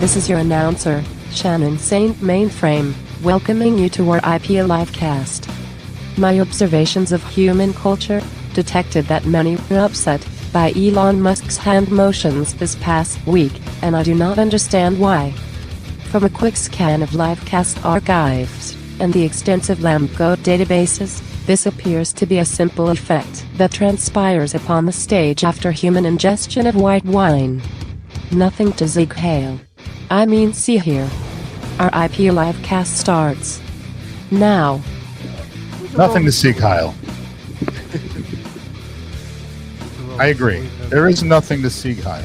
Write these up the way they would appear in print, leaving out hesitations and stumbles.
This is your announcer, Shannon Saint Mainframe, welcoming you to our IP Livecast. My observations of human culture detected that many were upset by Elon Musk's hand motions this past week, and I do not understand why. From a quick scan of Livecast archives and the extensive Lamco databases, this appears to be a simple effect that transpires upon the stage after human ingestion of white wine. Nothing to zig hail. I mean, see here. Our IP Livecast starts now. Nothing to seek, Heil. I agree. There is nothing to seek, Heil.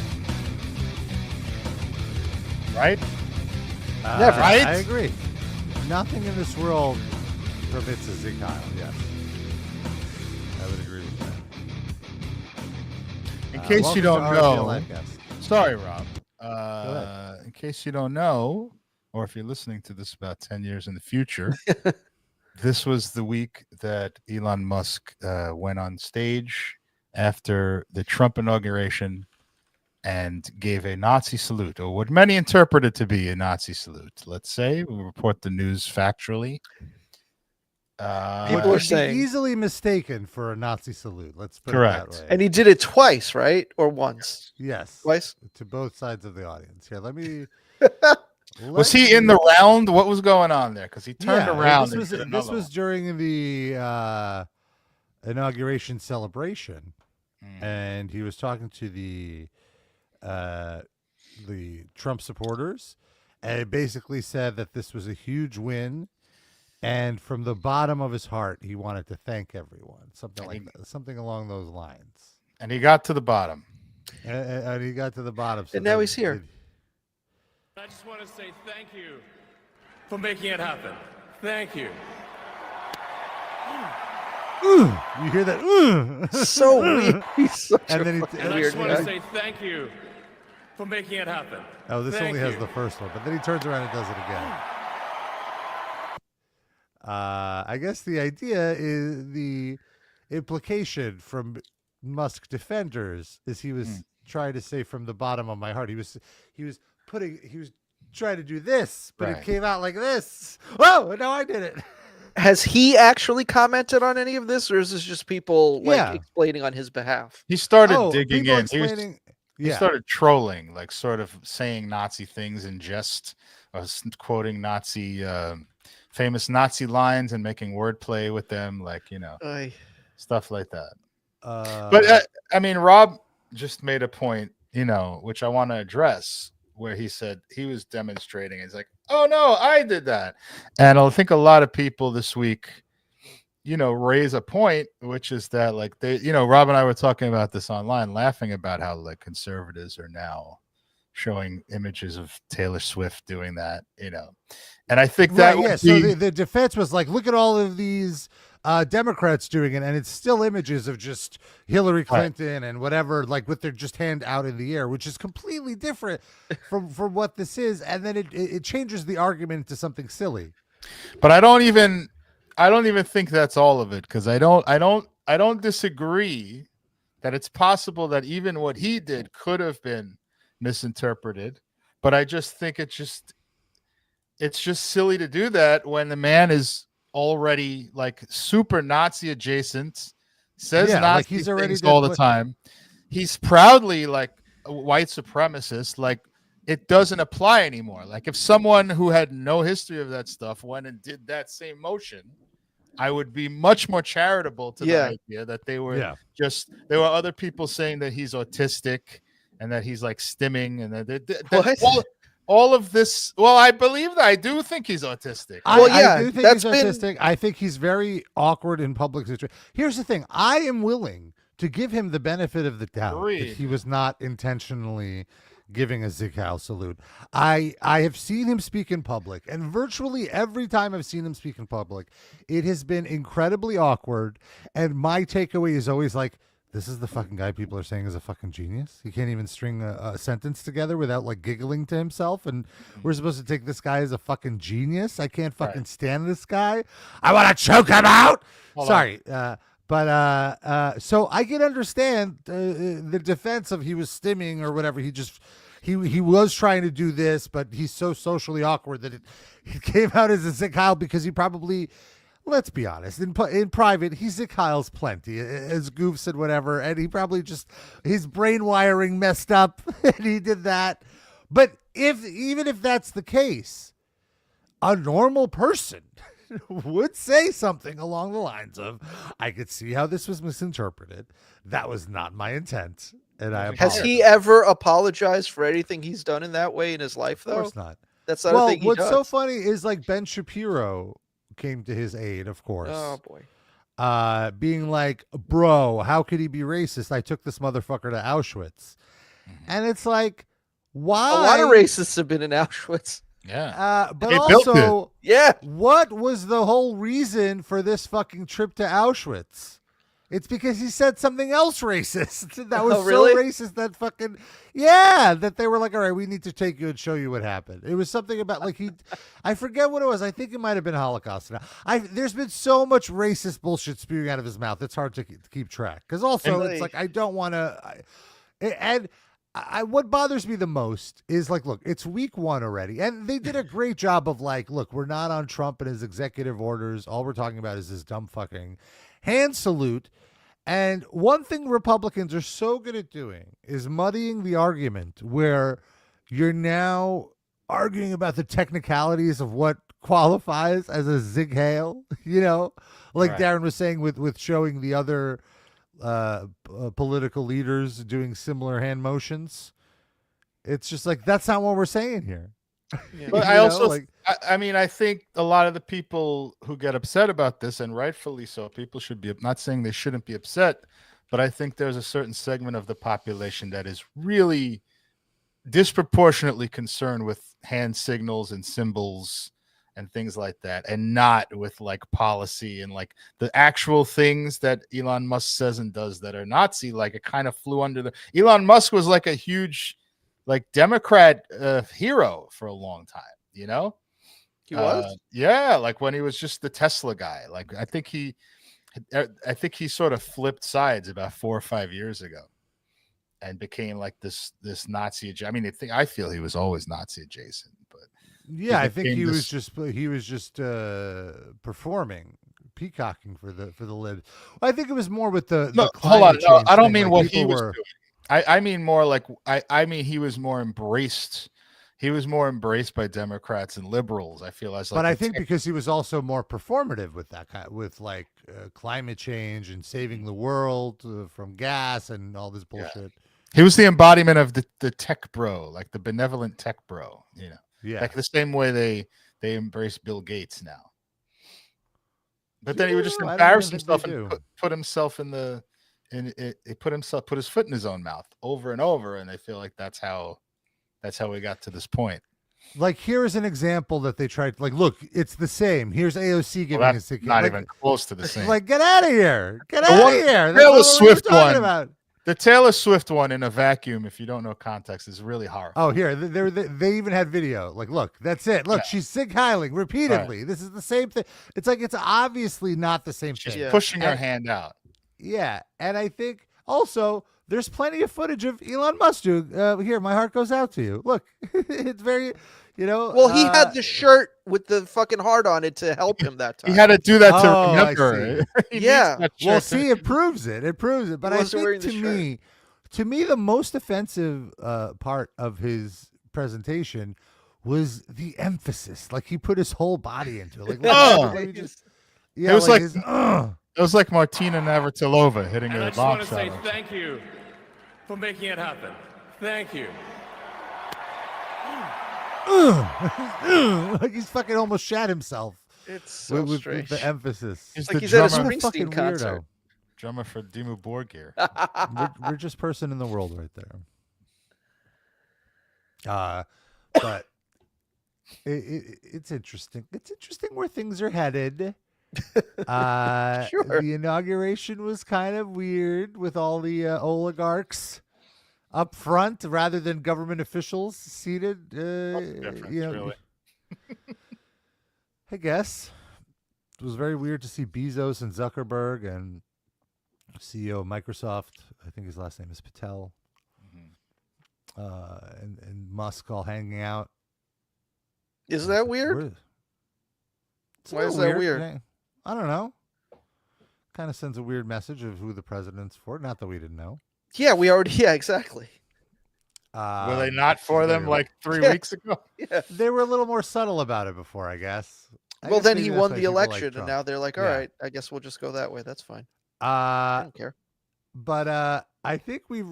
Right? Never. Right? I agree. Nothing in this world permits a zig Heil, yes. I would agree with that. In case you don't know. Livecast. Sorry, Rob. Go ahead. In case you don't know, or if you're listening to this about 10 years in the future, this was the week that Elon Musk went on stage after the Trump inauguration and gave a Nazi salute, or what many interpreted to be a Nazi salute. Let's say we report the news factually. People are saying easily mistaken for a Nazi salute. Let's put Correct. it that way. and he did it twice, right? Or once? Yes. Twice? To both sides of the audience. Here, let me. Was he in the round? What was going on there? Because he turned around. This was during the inauguration celebration, and he was talking to the Trump supporters, and it basically said that this was a huge win. And from the bottom of his heart, he wanted to thank everyone. Something along those lines. And he got to the bottom. And he got to the bottom. And now he's here. I just want to say thank you for making it happen. Thank you. You hear that? So weird. He's such And a then he- fucking And I weird just want to guy. say thank you for making it happen. Oh, this Thank only has you. the first one, but then he turns around and does it again. I guess the idea is the implication from Musk defenders is he was trying to say from the bottom of my heart. He was trying to do this, but Right. it came out like this. Oh, no, I did it. Has he actually commented on any of this, or is this just people Yeah. explaining on his behalf? He started Oh, digging people in. explaining. He started trolling, like sort of saying Nazi things in jest, quoting Nazi, famous Nazi lines and making wordplay with them, like, stuff like that. But I mean, Rob just made a point, which I want to address, where he said he was demonstrating. He's like, oh no, I did that. And I think a lot of people this week, raise a point, which is that like they, Rob and I were talking about this online, laughing about how like conservatives are now showing images of Taylor Swift doing that, and I think that So the defense was like, look at all of these Democrats doing it, and it's still images of just Hillary Clinton and whatever, like with their just hand out in the air, which is completely different from what this is, and then it changes the argument to something silly. But I don't even think that's all of it, because I don't disagree that it's possible that even what he did could have been misinterpreted, but I just think it's just silly to do that when the man is already like super Nazi adjacent, says Nazi he's already things all the time. He's proudly like a white supremacist. Like, it doesn't apply anymore. Like, if someone who had no history of that stuff went and did that same motion, I would be much more charitable to the idea that they were there were other people saying that he's autistic and that he's like stimming and that all of this. Well, I believe that. I do think he's autistic. I do think he's autistic. I think he's very awkward in public situations. Here's the thing. I am willing to give him the benefit of the doubt that he was not intentionally giving a Zig Heil salute. I have seen him speak in public, and virtually every time I've seen him speak in public, it has been incredibly awkward. And my takeaway is always like, this is the fucking guy people are saying is a fucking genius. He can't even string a sentence together without like giggling to himself. And we're supposed to take this guy as a fucking genius. I can't fucking stand this guy. I want to choke him out. Sorry. But so I can understand the defense of he was stimming or whatever. he was trying to do this, but he's so socially awkward that it came out as a Zig Heil because he probably, let's be honest, in private, he Zig Heils plenty as goofs and whatever, and he probably just, his brain wiring messed up and he did that. But even if that's the case, a normal person would say something along the lines of, I could see how this was misinterpreted. That was not my intent. And I apologize. Has he ever apologized for anything he's done in that way in his life, though? Of course not. That's not a thing he what's does. so funny is like Ben Shapiro came to his aid, of course. Oh, boy. Being like, bro, how could he be racist? I took this motherfucker to Auschwitz. And it's like, why? A lot of racists have been in Auschwitz. Yeah. But they also, yeah, what was the whole reason for this fucking trip to Auschwitz? It's because he said something else racist. That was really? so racist that fucking, that they were like, all right, we need to take you and show you what happened. It was something about like I forget what it was. I think it might have been Holocaust. There's been so much racist bullshit spewing out of his mouth. It's hard to keep track. Because also it's like, I don't want to, and what bothers me the most is like, look, it's week 1 already. And they did a great job of like, look, we're not on Trump and his executive orders. All we're talking about is this dumb fucking hand salute. And one thing Republicans are so good at doing is muddying the argument where you're now arguing about the technicalities of what qualifies as a Zig Heil, like right. Darren was saying with showing the other political leaders doing similar hand motions. It's just like, that's not what we're saying here. Yeah. But I also, I think a lot of the people who get upset about this, and rightfully so, people should be, not saying they shouldn't be upset, but I think there's a certain segment of the population that is really disproportionately concerned with hand signals and symbols and things like that, and not with like policy and like the actual things that Elon Musk says and does that are Nazi. Like, it kind of flew under the, Elon Musk was like a huge like Democrat hero for a long time, He was? Yeah, like when he was just the Tesla guy. Like I think he sort of flipped sides about 4 or 5 years ago and became like this Nazi. I feel he was always Nazi adjacent, but yeah, I think he was just performing, peacocking for the lid. I think it was more with the hold on. No, I don't mean like what he was doing. I mean more like I mean he was more embraced. He was more embraced by Democrats and liberals. I feel as like, but I think because he was also more performative with that kind, with like climate change and saving the world from gas and all this bullshit. Yeah. He was the embodiment of the tech bro, like the benevolent tech bro. Yeah, like the same way they embrace Bill Gates now. But then he would just embarrass himself and put himself in the. And it put his foot in his own mouth over and over, and I feel like that's how we got to this point. Like, here is an example that they tried. Like, look, it's the same. Here's AOC giving us not even close to the same. Like, get out of here! Get out of here! Taylor Swift one. The Taylor Swift one in a vacuum, if you don't know context, is really horrible. Oh, here they even had video. Like, look, that's it. Look, she's Zig Heiling repeatedly. Right. This is the same thing. It's like, it's obviously not the same thing. She's pushing her hand out. Yeah, and I think also there's plenty of footage of Elon Musk doing, here, my heart goes out to you. Look, it's very, Well, he had the shirt with the fucking heart on it to help him that time. He had to do that to remember. Yeah. Well, see, it proves it. It proves it. But I think to me, the most offensive part of his presentation was the emphasis. Like, he put his whole body into it. Like, it was like it was like Martina Navratilova hitting a bomb shot. I just want to say thank you for making it happen. Thank you. Like he's fucking almost shat himself. It's so strange. With the emphasis. It's like he's at a Springsteen concert. Drummer for Dimmu Borgir. Richest person in the world right there. But it's interesting. It's interesting where things are headed. Sure. The inauguration was kind of weird with all the oligarchs up front rather than government officials seated. Really? I guess it was very weird to see Bezos and Zuckerberg and CEO of Microsoft. I think his last name is Patel. and Musk all hanging out. Is that weird? Why is that weird? I don't know. Kind of sends a weird message of who the president's for. Not that we didn't know. Yeah, we already. Yeah, exactly. Were they not for them like 3 weeks ago? Yeah, they were a little more subtle about it before, I guess. Well, then he won the election, and now they're like, all right, I guess we'll just go that way. That's fine. I don't care. But I think we've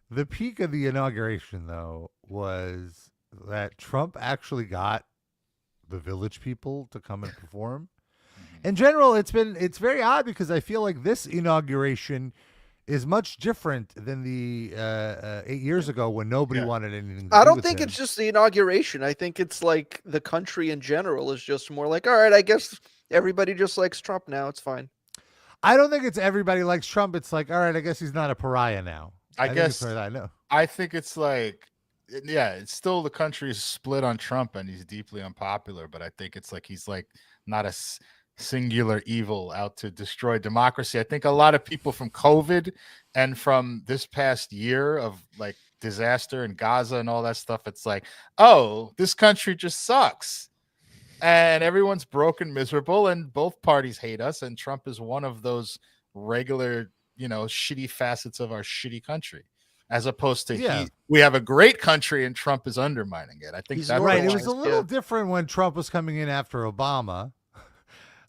the peak of the inauguration, though, was that Trump actually got the Village People to come and perform. In general, it's very odd because I feel like this inauguration is much different than the 8 years ago when nobody wanted anything to do I don't with think him. it's just the inauguration. I think it's like the country in general is just more like, all right, I guess everybody just likes Trump now. It's fine. I don't think it's everybody likes Trump. It's like, all right, I guess he's not a pariah now. I guess I know. I think it's like, yeah, it's still the country is split on Trump and he's deeply unpopular. But I think it's like he's like not a singular evil out to destroy democracy. I think a lot of people from COVID and from this past year of like disaster in Gaza and all that stuff, it's like, oh, this country just sucks. And everyone's broken, miserable, and both parties hate us. And Trump is one of those regular, shitty facets of our shitty country. As opposed to we have a great country and Trump is undermining it. I think that's right. It was a little different when Trump was coming in after Obama.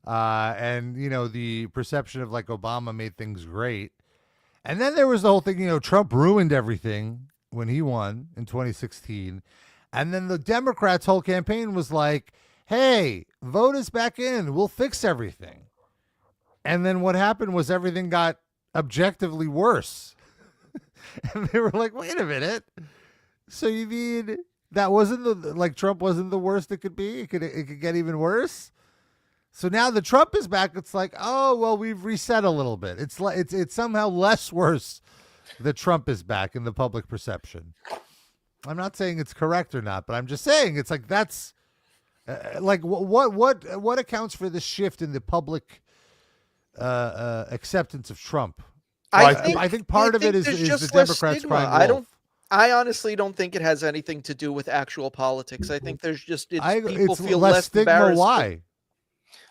And the perception of like Obama made things great. And then there was the whole thing, Trump ruined everything when he won in 2016. And then the Democrats' whole campaign was like, hey, vote us back in. We'll fix everything. And then what happened was everything got objectively worse. And they were like, wait a minute. So you mean that wasn't Trump wasn't the worst it could be? It could get even worse? So now the Trump is back. It's like, oh, well, we've reset a little bit. It's somehow less worse that Trump is back in the public perception. I'm not saying it's correct or not, but I'm just saying it's like that's what accounts for the shift in the public acceptance of Trump. I think part of it is the Democrats crying wolf. I honestly don't think it has anything to do with actual politics. I think there's just people feel less stigma. embarrassed. Why?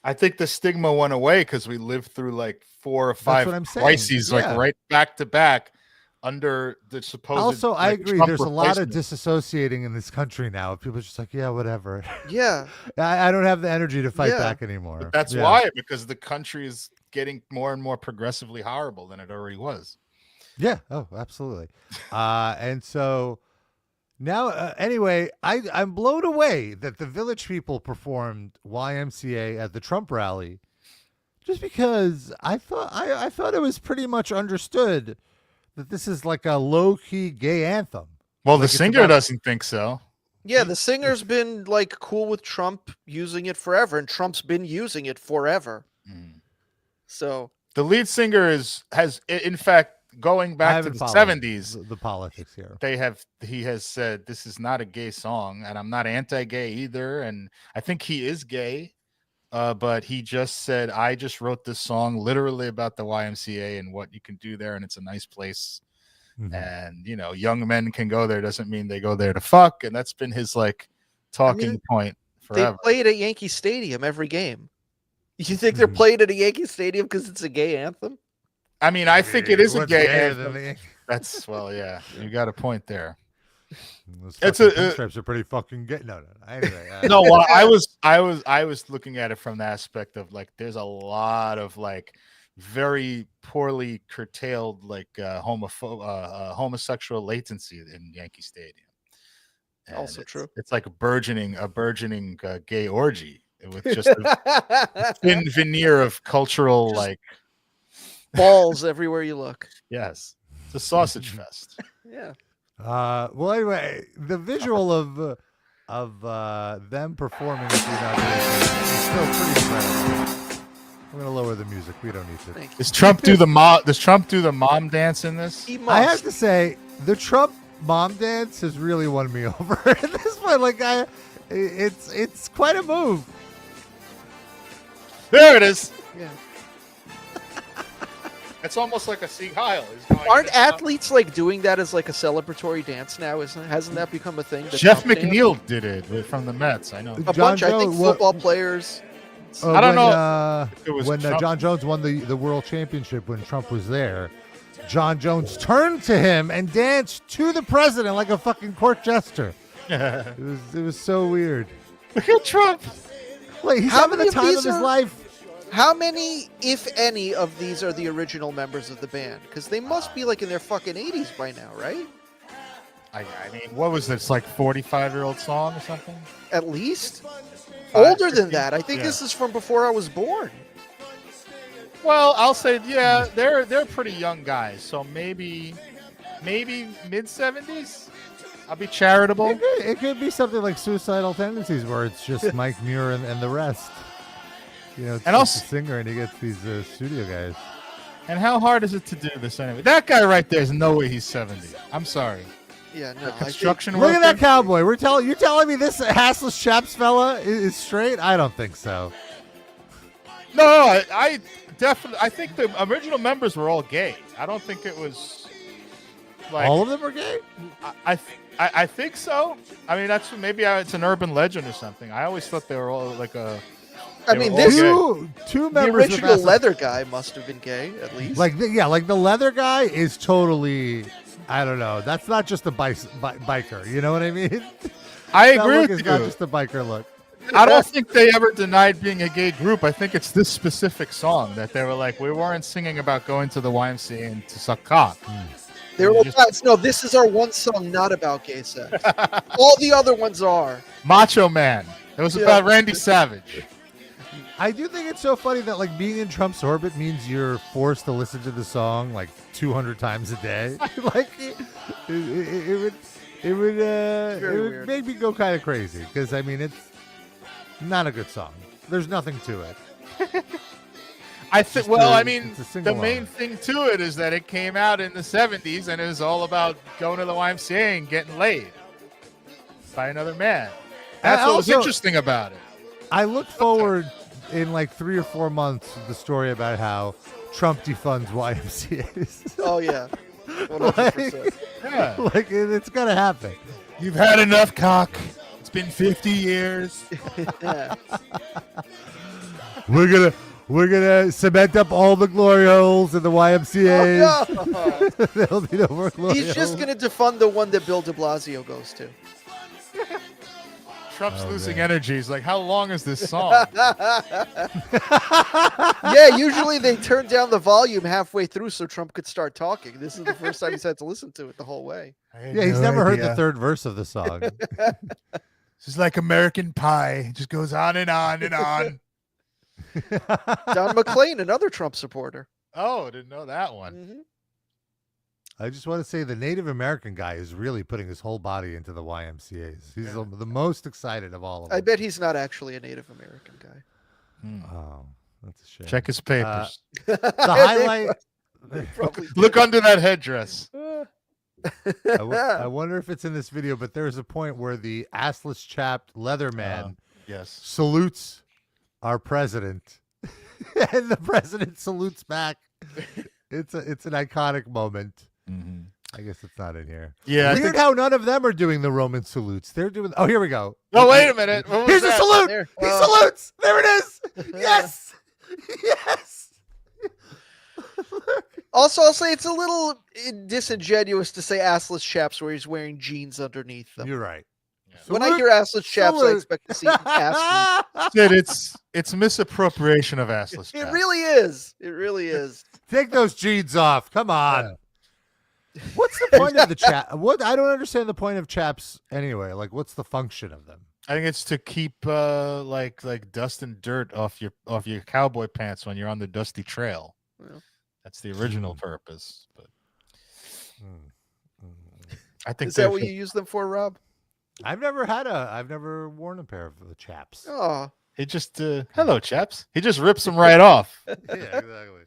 I think the stigma went away because we lived through like 4 or 5 crises, like right back to back under the supposed. Also, I agree. Trump there's a lot of disassociating in this country now. People are just like, yeah, whatever. Yeah. I don't have the energy to fight back anymore. But that's why, because the country is getting more and more progressively horrible than it already was. Yeah. Oh, absolutely. And so now, anyway, I'm blown away that the Village People performed YMCA at the Trump rally, just because I thought it was pretty much understood that this is like a low-key gay anthem. Well, the singer doesn't think so. Yeah, the singer's been like cool with Trump using it forever, and Trump's been using it forever. So the lead singer has in fact, going back to the 70s, the politics here. He has said this is not a gay song, and I'm not anti-gay either, and I think he is gay. But he just said, I just wrote this song literally about the YMCA and what you can do there, and it's a nice place. Mm-hmm. And young men can go there doesn't mean they go there to fuck, and that's been his talking point forever. They play it at Yankee Stadium every game. You think they're playing at a Yankee Stadium because it's a gay anthem? I mean, I think it is a gay anthem. That's yeah. You got a point there. Those pinstripes are pretty fucking gay. No. Anyway, no. Well, I was looking at it from the aspect of there's a lot of very poorly curtailed homosexual latency in Yankee Stadium. And also true. It's like a burgeoning gay orgy with just a thin veneer of cultural balls everywhere you look. Yes, it's a sausage fest. Yeah. Well, anyway, the visual of them performing at the inauguration is still pretty incredible. I'm gonna lower the music. We don't need to. Does Trump do the mom dance in this? I have to say, the Trump mom dance has really won me over at this point. It's quite a move. There it is. Yeah. It's almost like a Sieg Heil. Aren't athletes like doing that as like a celebratory dance now? Hasn't that become a thing? Jeff McNeil did it from the Mets. I know. A bunch. I think football players. I don't know. When John Jones won the world championship when Trump was there, John Jones turned to him and danced to the president like a fucking court jester. It was so weird. Look at Trump. Like, he's having the time of his life. How many, if any, of these are the original members of the band? Because they must be like in their fucking 80s by now, right? I mean, what was this, like 45-year-old song or something? At least? Older than that. I think this is from before I was born. Well, I'll say, yeah, they're pretty young guys, so maybe mid-70s? I'll be charitable. It could be something like Suicidal Tendencies, where it's just Mike Muir and the rest. You know, it's and just a singer, and he gets these studio guys. And how hard is it to do this anyway? That guy right there is no way he's 70. I'm sorry. Yeah, no. Construction worker. Look at that cowboy. You're telling me this Hassless Chaps fella is straight? I don't think so. No, I definitely. I think the original members were all gay. I don't think it was like all of them are gay. I think so. I mean, maybe it's an urban legend or something. I always thought they were all like a. I mean, two members. The original leather guy must have been gay, at least. Like the leather guy is totally. I don't know. That's not just a biker. You know what I mean? I agree with you. It's not just a biker look. I don't think they ever denied being a gay group. I think it's this specific song that they were like, we weren't singing about going to the YMCA and to suck cock. They were like, no, this is our one song not about gay sex. All the other ones are. Macho Man. It was about Randy Savage. I do think it's so funny that like being in Trump's orbit means you're forced to listen to the song like 200 times a day. Like it would make me go kind of crazy because I mean it's not a good song. There's nothing to it. I think. Well, I mean, the main thing to it is that it came out in the 70s and it was all about going to the YMCA and getting laid by another man. That's what was interesting about it. I look forward in like 3 or 4 months to the story about how Trump defunds YMCAs. Oh yeah, 100%. Like it's gonna happen. You've had enough cock. It's been 50 years. Yeah. We're gonna cement up all the glory holes in the YMCA's. Oh, no. There'll be no more glory He's just holes. gonna defund the one that Bill de Blasio goes to. Trump's losing energy. He's like, how long is this song? Yeah, usually they turn down the volume halfway through so Trump could start talking. This is the first time he's had to listen to it the whole way. Yeah, he's never heard the third verse of the song. This is like American Pie. It just goes on and on and on. Don McLean, another Trump supporter. Oh, I didn't know that one. Mm-hmm. I just want to say the Native American guy is really putting his whole body into the YMCA's. He's the most excited of all of them. I bet he's not actually a Native American guy. Oh, that's a shame. Check his papers. The highlight. Look under that headdress. I wonder if it's in this video, but there's a point where the assless chapped leather man salutes our president, and the president salutes back. It's an iconic moment. Mm-hmm. I guess it's not in here. Yeah, weird how none of them are doing the Roman salutes. They're doing. Oh, here we go. Oh, wait a minute. Here's a salute. He salutes. There it is. Yes. Yes. Also, I'll say it's a little disingenuous to say assless chaps where he's wearing jeans underneath them. You're right. When I hear assless chaps, I expect to see ass. Sid, it's misappropriation of assless chaps. It really is. It really is. Take those jeans off. Come on. What's the point of the chap? What I don't understand the point of chaps anyway. Like, what's the function of them? I think it's to keep like dust and dirt off your cowboy pants when you're on the dusty trail. Well, that's the original purpose. But I think is that what you use them for, Rob? I've never worn a pair of the chaps. Oh, he just hello chaps. He just rips them right off. Yeah, exactly.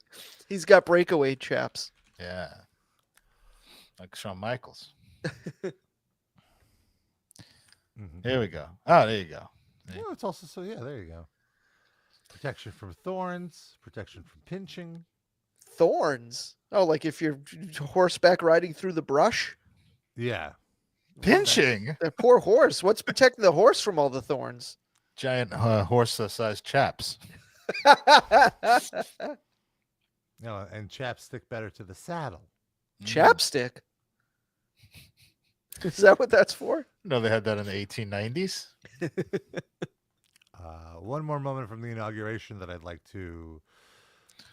He's got breakaway chaps. Yeah, like Shawn Michaels. Here we go. Oh, there you go. Yeah, it's also there you go. Protection from thorns, protection from pinching. Thorns. Oh, like if you're horseback riding through the brush? Yeah. Pinching? That poor horse. What's protecting the horse from all the thorns? Giant horse-sized chaps. No, and chaps stick better to the saddle. Chapstick? Is that what that's for? No, they had that in the 1890s. One more moment from the inauguration that I'd like to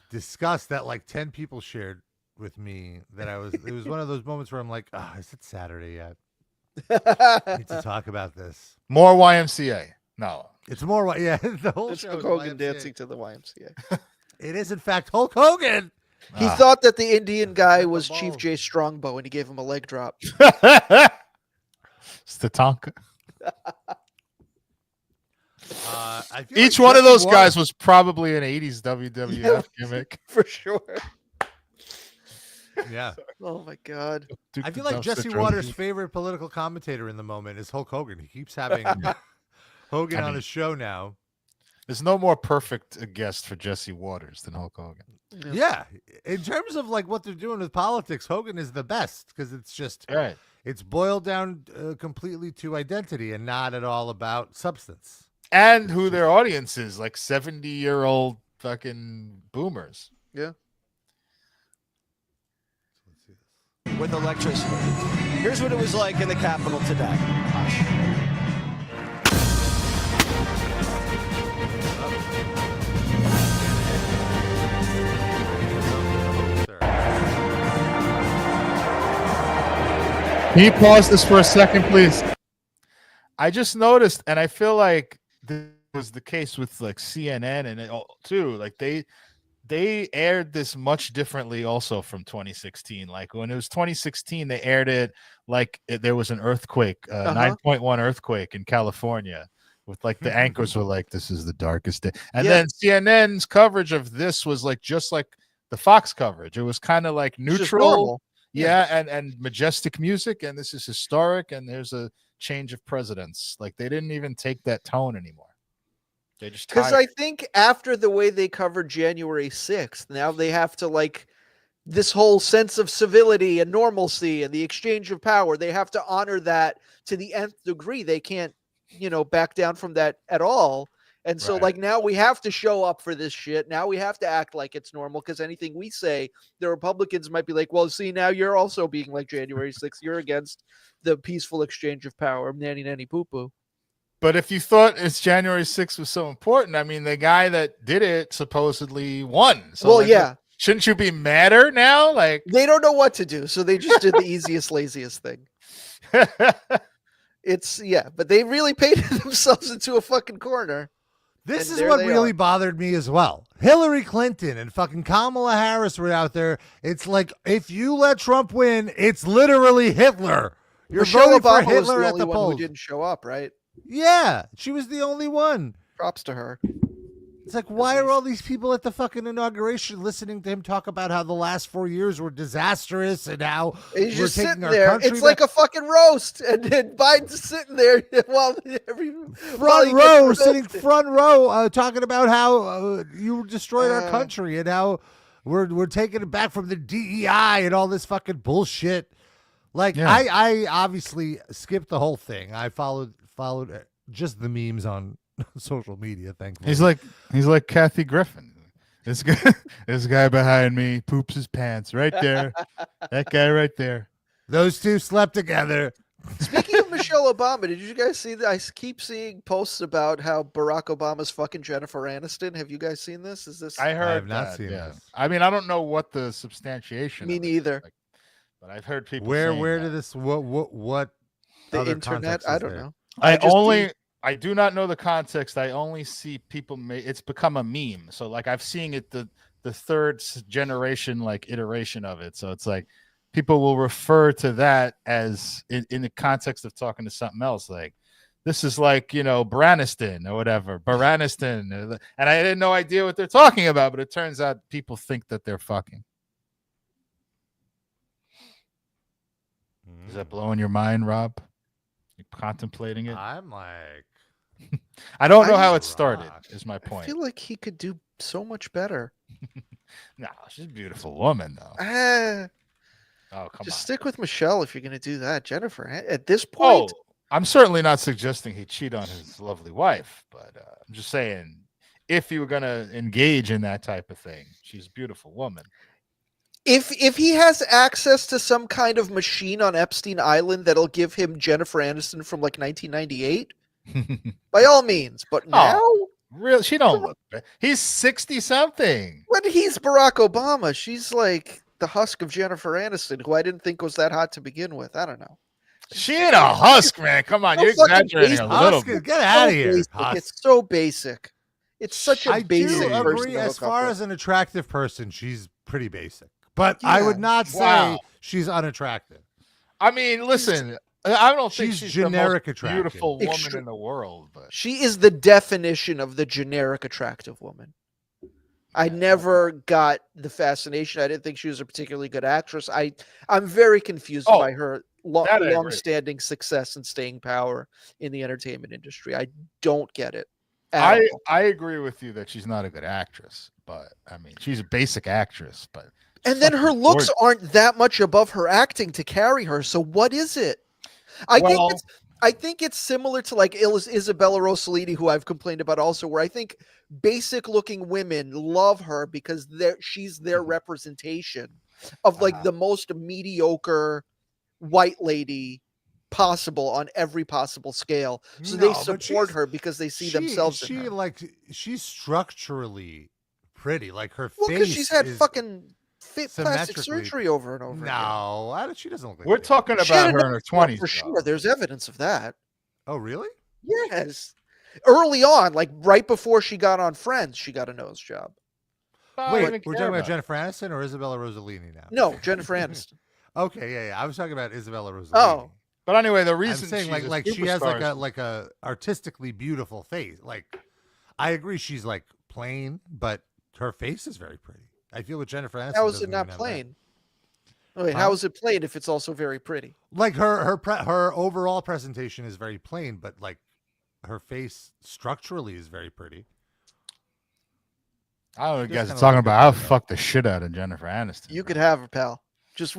discuss that like 10 people shared with me that it was one of those moments where I'm like, is it Saturday yet? I need to talk about this. More YMCA. No. It's more, yeah. The whole It's show Hulk is Hogan YMCA. dancing to the YMCA. It is, in fact, Hulk Hogan. He thought that the Indian guy was Chief J Strongbow, and he gave him a leg drop. Statonka. Each one of those guys was probably an 80s WWF gimmick. For sure. Yeah. Oh, my God. I feel like Jesse Waters' favorite political commentator in the moment is Hulk Hogan. He keeps having Hogan on his show now. There's no more perfect a guest for Jesse Waters than Hulk Hogan. Yeah. In terms of like what they're doing with politics, Hogan is the best because it's just it's boiled down completely to identity and not at all about substance. And who their audience is, like 70-year-old fucking boomers. Yeah. With electricity. Here's what it was like in the Capitol today. Can you pause this for a second, please? I just noticed, and I feel like this was the case with like CNN and it all too. Like they aired this much differently also from 2016. Like when it was 2016, they aired it like there was an earthquake, 9.1 earthquake in California. With like the anchors were like, "This is the darkest day," and then CNN's coverage of this was like just like the Fox coverage. It was kind of like neutral. Yeah, and majestic music, and this is historic, and there's a change of presidents. Like they didn't even take that tone anymore. They just because I think after the way they covered January 6th, now they have to like this whole sense of civility and normalcy and the exchange of power. They have to honor that to the nth degree. They can't, back down from that at all. And so like now we have to show up for this shit. Now we have to act like it's normal because anything we say, the Republicans might be like, well, see, now you're also being like January 6th. You're against the peaceful exchange of power. Nanny, nanny, poo poo. But if you thought it's January 6th was so important, I mean, the guy that did it supposedly won. So well, yeah. Shouldn't you be madder now? Like they don't know what to do. So they just did the easiest, laziest thing. But they really painted themselves into a fucking corner. This is what really bothered me as well. Hillary Clinton and fucking Kamala Harris were out there. It's like, if you let Trump win, it's literally Hitler. You're voting for Hitler at the polls. Who didn't show up, right? Yeah, she was the only one. Props to her. It's like, why are all these people at the fucking inauguration listening to him talk about how the last 4 years were disastrous and how we're taking our country? It's like a fucking roast, and Biden's sitting there sitting front row, talking about how you destroyed our country and how we're taking it back from the DEI and all this fucking bullshit. Like, I obviously skipped the whole thing. I followed just the memes on social media, thankfully. He's like Kathy Griffin. This guy behind me poops his pants right there. That guy right there. Those two slept together. Speaking of Michelle Obama, did you guys see that? I keep seeing posts about how Barack Obama's fucking Jennifer Aniston. Have you guys seen this? I heard I have not seen this. I mean, I don't know what the substantiation. Me neither. But I've heard people. Where that. did this? What? The internet? I don't know. I do not know the context. I only see people it's become a meme. So like I've seen it the third generation like iteration of it. So it's like people will refer to that as in the context of talking to something else. Like this is like, Braniston or whatever, Baraniston. And I had no idea what they're talking about, but it turns out people think that they're fucking. Is that blowing your mind, Rob? You're contemplating it? I'm like... I don't know how it started, is my point. I feel like he could do so much better. No, she's a beautiful woman, though. Oh, come Just on. stick with Michelle if you're going to do that. Jennifer, at this Oh, point. I'm certainly not suggesting he cheat on his lovely wife, but I'm just saying, if you were going to engage in that type of thing, she's a beautiful woman. If he has access to some kind of machine on Epstein Island that'll give him Jennifer Aniston from like 1998, by all means. But now, really, she don't look bad. He's 60-something. When he's Barack Obama, she's like the husk of Jennifer Aniston, who I didn't think was that hot to begin with. I don't know. She ain't a husk, man. Come on, you're exaggerating a little bit. Get out of here. It's so basic. It's such a basic. I do agree. As far as an attractive person, she's pretty basic. But I would not say she's unattractive. I mean, listen, I don't think she's generic the most attractive. beautiful woman in the world, but she is the definition of the generic attractive woman. I never got the fascination. I didn't think she was a particularly good actress. I'm very confused by her long-standing success and staying power in the entertainment industry. I don't get it. I agree with you that she's not a good actress, but I mean, she's a basic actress, but. And then her looks aren't that much above her acting to carry her. So what is it? I think it's similar to like Isabella Rossellini, who I've complained about also, where I think basic looking women love her because she's their representation of like the most mediocre white lady possible on every possible scale. So they support her because they see themselves in her. She's structurally pretty. Like her face. Well, because she's had fucking plastic surgery over and over again. She doesn't look like We're talking about her in her 20s. For sure. There's evidence of that. Oh, really? Yes. Early on, like right before she got on Friends, she got a nose job. Wait, we're talking about Jennifer Aniston or Isabella Rossellini now? No, Jennifer Aniston. Okay, yeah. I was talking about Isabella Rossellini. Oh. But anyway, the reason I'm saying like she has like a artistically beautiful face. Like I agree she's like plain, but her face is very pretty. I feel with Jennifer Aniston. How is it not plain? Wait, how is it plain if it's also very pretty? Like her overall presentation is very plain, but like her face structurally is very pretty. I don't know what you guys are talking about. I'll fuck the shit out of Jennifer Aniston. You could have her, pal. Just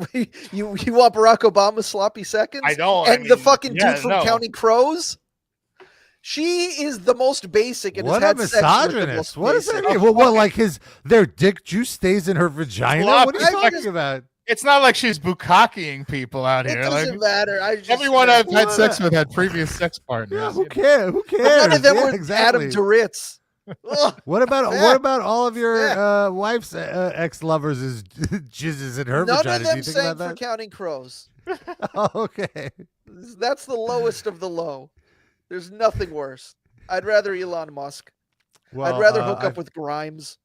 you want Barack Obama's sloppy seconds? I don't. And the fucking dude from Counting Crows? She is the most basic and what has a misogynist. What does that mean? Well, like their dick juice stays in her vagina? What are you talking about? It's not like she's bukkakiing people out here. It doesn't matter. Everyone I've had sex with had previous sex partners. Yeah, who cares? Who cares? None of them were exactly. Adam Duritz. What about all of your wife's ex-lovers' is jizzes in her vagina? None of them Do you think sang about that? for Counting Crows. Okay. That's the lowest of the low. There's nothing worse. I'd rather Elon Musk. Well, I'd rather hook up with Grimes.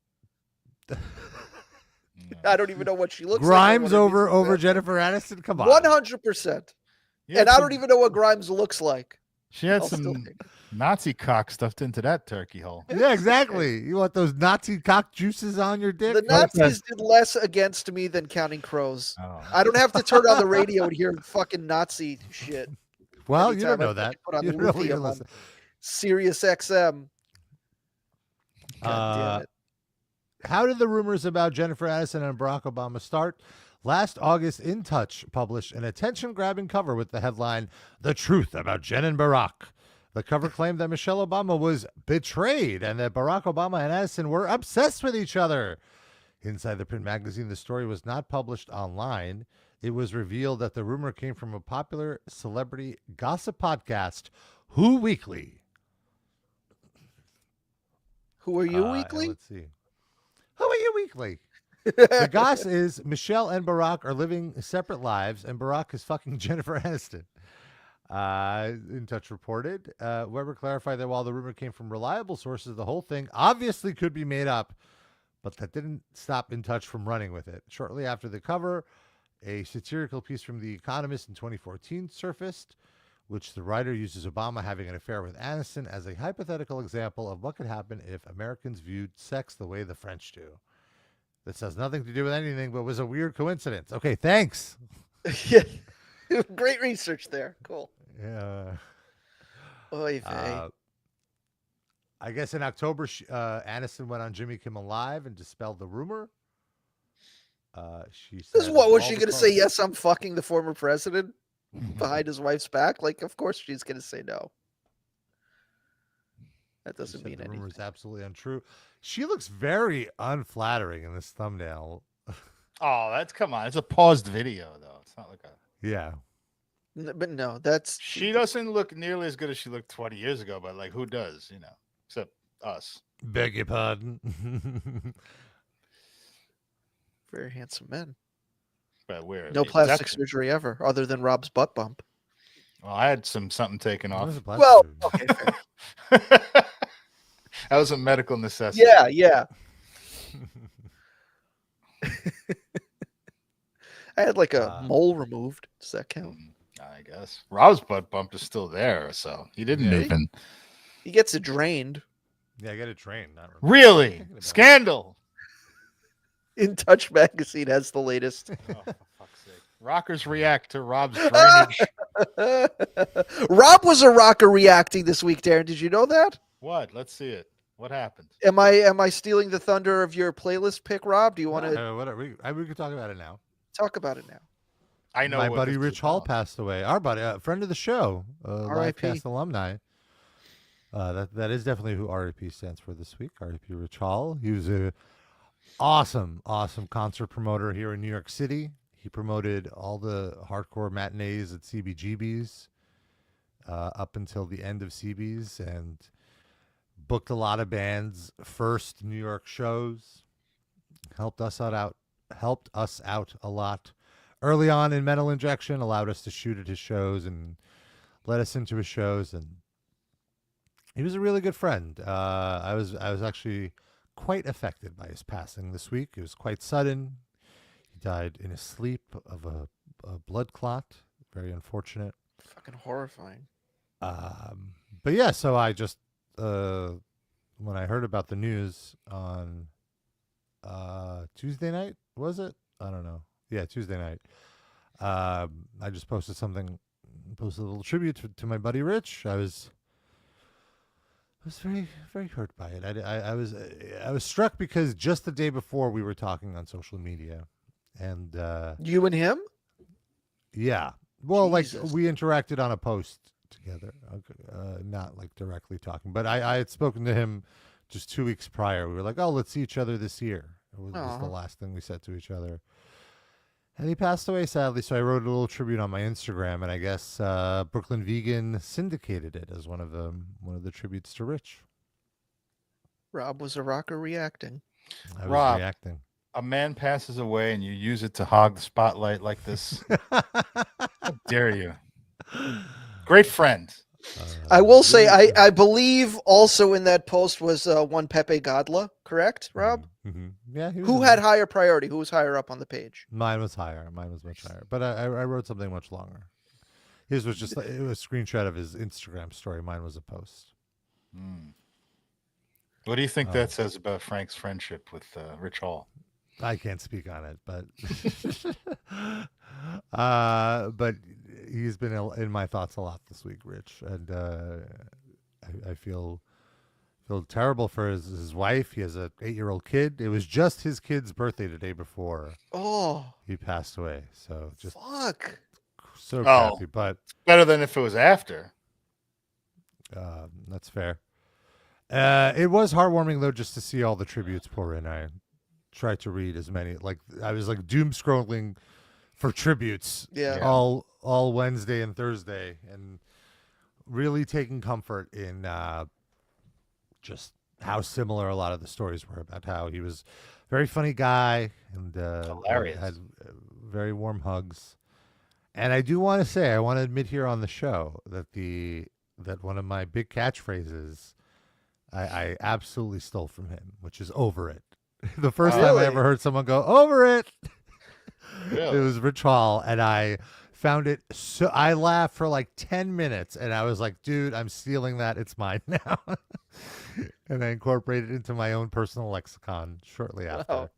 I don't even know what she looks Grimes like. over Jennifer Aniston? Come on. 100%. And I don't even know what Grimes looks like. She had some Nazi cock stuffed into that turkey hole. Yeah, exactly. You want those Nazi cock juices on your dick? The Nazis did less against me than Counting Crows. Oh. I don't have to turn on the radio and hear fucking Nazi shit. Well, you don't know that. You don't know what you're listening. Sirius XM. God damn it. How did the rumors about Jennifer Aniston and Barack Obama start? Last August, In Touch published an attention-grabbing cover with the headline, "The Truth About Jen and Barack." The cover claimed that Michelle Obama was betrayed and that Barack Obama and Aniston were obsessed with each other. Inside the print magazine, the story was not published online. It was revealed that the rumor came from a popular celebrity gossip podcast, Who Weekly. Who Are You Weekly? Let's see. Who Are You Weekly? The goss is Michelle and Barack are living separate lives, and Barack is fucking Jennifer Aniston. In Touch reported. Weber clarified that while the rumor came from reliable sources, the whole thing obviously could be made up, but that didn't stop In Touch from running with it. Shortly after the cover, a satirical piece from The Economist in 2014 surfaced, which the writer uses Obama having an affair with Aniston as a hypothetical example of what could happen if Americans viewed sex the way the French do. This has nothing to do with anything, but was a weird coincidence. Okay, thanks. Yeah. Great research there. Cool. Yeah. Oy vey. I guess in October, Aniston went on Jimmy Kimmel Live and dispelled the rumor. She said, This is what was she going to say? Yes, I'm fucking the former president behind his wife's back. Like, of course she's going to say no. That doesn't mean anything. The rumor is absolutely untrue. She looks very unflattering in this thumbnail. Oh, come on. It's a paused video, though. It's not like a. Yeah. But no, that's. She doesn't look nearly as good as she looked 20 years ago, but like, who does, except us. Beg your pardon. Very handsome men. But we're no plastic surgery ever, other than Rob's butt bump. Well, I had something taken off. Well, okay, fair. That was a medical necessity. Yeah. I had like a mole removed. Does that count? I guess Rob's butt bump is still there, so he didn't even. He gets it drained. Yeah, I got it drained. Really? Scandal. In Touch magazine has the latest. Oh, for fuck's sake. Rockers react to Rob's drainage. Rob was a rocker reacting this week, Darren. Did you know that? What? Let's see it. What happened? Am I stealing the thunder of your playlist pick, Rob? Do you want to? Whatever. We could talk about it now. Talk about it now. I know my buddy Rich Hall passed away. Our buddy, friend of the show, Livecast alumni. That is definitely who RIP stands for this week. RIP Rich Hall. He was a awesome concert promoter here in New York City. He promoted all the hardcore matinees at CBGB's up until the end of CB's and booked a lot of bands' first New York shows. Helped us out a lot. Early on in Metal Injection, allowed us to shoot at his shows and let us into his shows, and he was a really good friend. I was actually quite affected by his passing this week. It was quite sudden. He died in his sleep of a blood clot. Very unfortunate. Fucking horrifying. But yeah, so I just when I heard about the news on Tuesday night, was it? I don't know. Yeah, Tuesday night. I just posted a little tribute to my buddy Rich. I was very, very hurt by it. I was struck because just the day before we were talking on social media, and you and him. Yeah, well, Jesus. Like we interacted on a post together, not like directly talking, but I had spoken to him just 2 weeks prior. We were like, oh, let's see each other this year. It was the last thing we said to each other. And he passed away, sadly, so I wrote a little tribute on my Instagram, and I guess Brooklyn Vegan syndicated it as one of the tributes to Rich. Rob was a rocker reacting. I was reacting. A man passes away and you use it to hog the spotlight like this. How dare you? Great friend. I will say, I believe also in that post was one Pepe Godla, correct, Rob? Mm-hmm. Yeah. Who had higher priority? Who was higher up on the page? Mine was higher. Mine was much higher. But I wrote something much longer. His was just it was a screenshot of his Instagram story. Mine was a post. What do you think that says about Frank's friendship with Rich Hall? I can't speak on it, but he's been in my thoughts a lot this week, Rich, and I feel terrible for his wife. He has an 8-year-old kid. It was just his kid's birthday the day before. He passed away. So just fuck. So crappy, but better than if it was after. That's fair. It was heartwarming though, just to see all the tributes pour in. I tried to read as many. Like I was like doom scrolling for tributes. Yeah. All Wednesday and Thursday, and really taking comfort in just how similar a lot of the stories were about how he was a very funny guy and hilarious. Had very warm hugs. And I do want to say, I want to admit here on the show that one of my big catchphrases I absolutely stole from him, which is "over it." The first time I ever heard someone go "over it," it was Rich Hall, and I found it so I laughed for like 10 minutes, and I was like, "Dude, I'm stealing that. It's mine now." And I incorporated it into my own personal lexicon shortly after. Wow.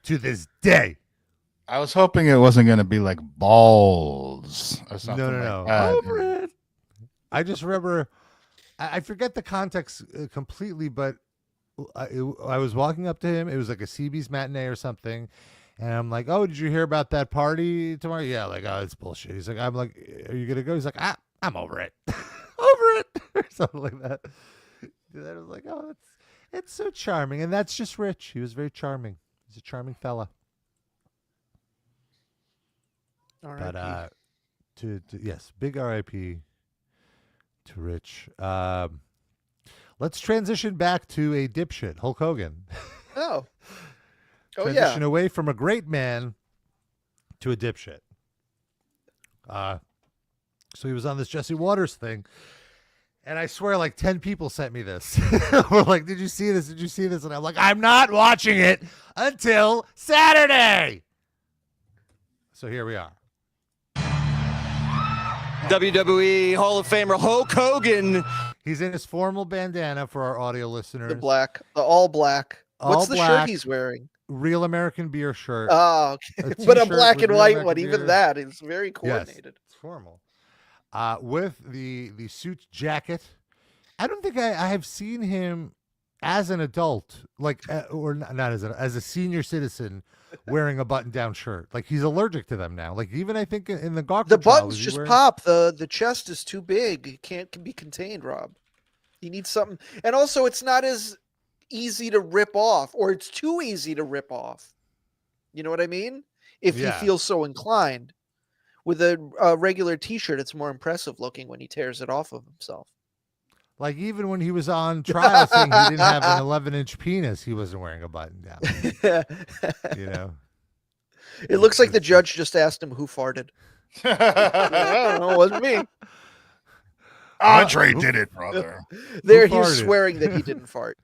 To this day. I was hoping it wasn't going to be like balls or something. No. Over it. I just remember, I forget the context completely, but I was walking up to him. It was like a CB's matinee or something. And I'm like, oh, did you hear about that party tomorrow? Yeah, like, oh, it's bullshit. He's like, I'm like, are you gonna go? He's like, I'm over it. Over it. Or something like that. And I was like, oh, it's so charming. And that's just Rich. He was very charming. He's a charming fella. R.I.P. But yes, big R.I.P. to Rich. Let's transition back to a dipshit, Hulk Hogan. Oh. Transition away from a great man to a dipshit. So he was on this Jesse Waters thing, and I swear like 10 people sent me this. We're like, did you see this? Did you see this? And I'm like, I'm not watching it until Saturday. So here we are. WWE Hall of Famer Hulk Hogan. He's in his formal bandana for our audio listeners. The all black. What's the black, shirt he's wearing? Real American Beer shirt. Oh, okay. But a black and white one. Even that is very coordinated. Yes, it's formal. With the suit jacket. I don't think I have seen him as an adult, like or not as a senior citizen, wearing a button-down shirt. Like he's allergic to them now. Like even I think in the Gawker the trial, buttons just pop. The chest is too big. It can't be contained, Rob. He needs something, and also it's not as easy to rip off, or it's too easy to rip off. You know what I mean? If he feels so inclined. With a regular T-shirt, it's more impressive looking when he tears it off of himself. Like even when he was on trial saying he didn't have an 11-inch penis, he wasn't wearing a button down. You know, it looks like the judge just asked him who farted. I don't know, it wasn't me. Andre did it, brother. There he was swearing that he didn't fart.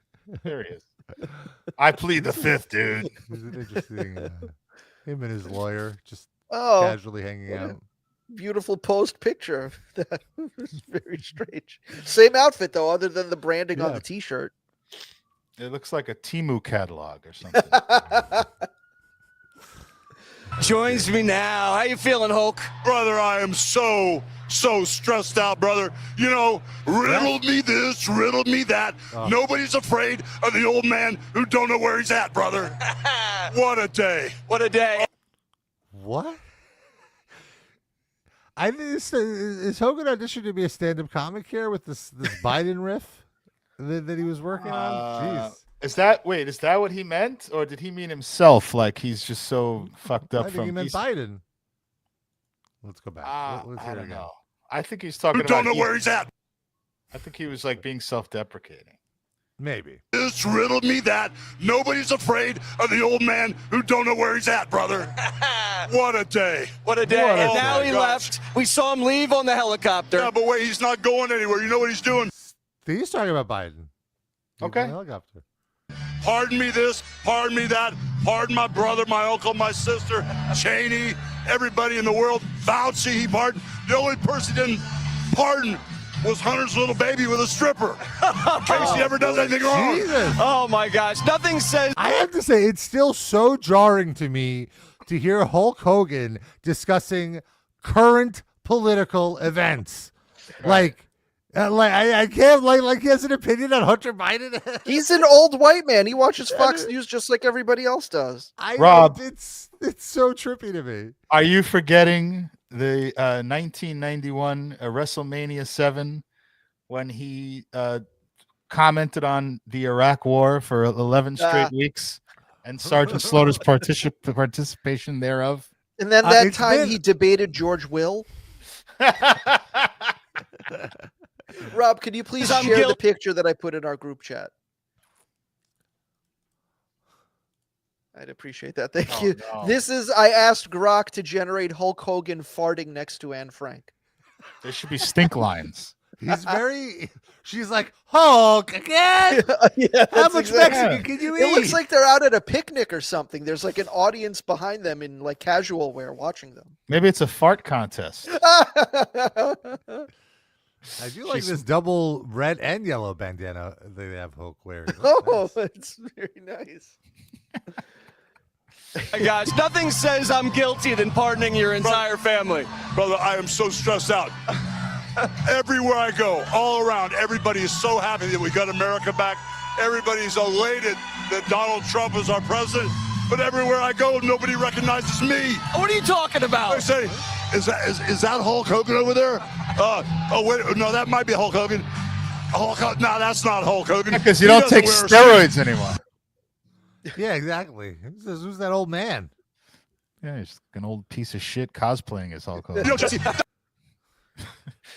There he is. I plead the fifth, dude. Interesting. Him and his lawyer just casually hanging out. Beautiful post picture. That was very strange. Same outfit though, other than the branding on the T-shirt. It looks like a Temu catalog or something. Joins me now. How you feeling, Hulk? Brother, I am so stressed out, brother. You know, riddle me this, riddle me that. Nobody's afraid of the old man who don't know where he's at, brother. What a day. What a day. What? I think is Hogan auditioned to be a stand-up comic here with this Biden riff that he was working on? Jeez. Is that what he meant, or did he mean himself? Like he's just so fucked up. I think he meant Biden. Let's go back. Let's I don't know. I think he's talking about. Don't know where he's at. I think he was like being self-deprecating. Maybe. This riddle me that. Nobody's afraid of the old man who don't know where he's at, brother. What a day. What a day. And now he left. We saw him leave on the helicopter. Yeah, but wait, he's not going anywhere. You know what he's doing? He's talking about Biden. Okay. Helicopter. Pardon me this, pardon me that, pardon my brother, my uncle, my sister, Cheney, everybody in the world. Fauci, he pardoned. The only person he didn't pardon was Hunter's little baby with a stripper. In case he ever does anything wrong. Jesus. Oh my gosh. Nothing says. I have to say, it's still so jarring to me to hear Hulk Hogan discussing current political events. Like I can't like he has an opinion on Hunter Biden. He's an old white man. He watches Fox News just like everybody else does. Rob, it's so trippy to me. Are you forgetting the 1991 WrestleMania 7 when he commented on the Iraq War for 11 straight weeks and Sergeant Slaughter's participation thereof? And then that time he debated George Will. Rob, could you please share the picture that I put in our group chat? I'd appreciate that. Thank you. No. This is, I asked Grok to generate Hulk Hogan farting next to Anne Frank. There should be stink lines. She's like, Hulk again? How much Mexican can you eat? It looks like they're out at a picnic or something. There's like an audience behind them in like casual wear watching them. Maybe it's a fart contest. I do like this double red and yellow bandana they have Hulk wearing. Oh, nice. It's very nice. My gosh, nothing says I'm guilty than pardoning your entire family. Brother, I am so stressed out. Everywhere I go, all around, everybody is so happy that we got America back. Everybody's elated that Donald Trump is our president. but everywhere I go, nobody recognizes me. What are you talking about? I say, is that Hulk Hogan over there? Oh wait, no, that might be Hulk Hogan. No, that's not Hulk Hogan. Because you don't take steroids anymore. Yeah, exactly. Who's that old man? Yeah, he's an old piece of shit cosplaying as Hulk Hogan. You know, Jesse,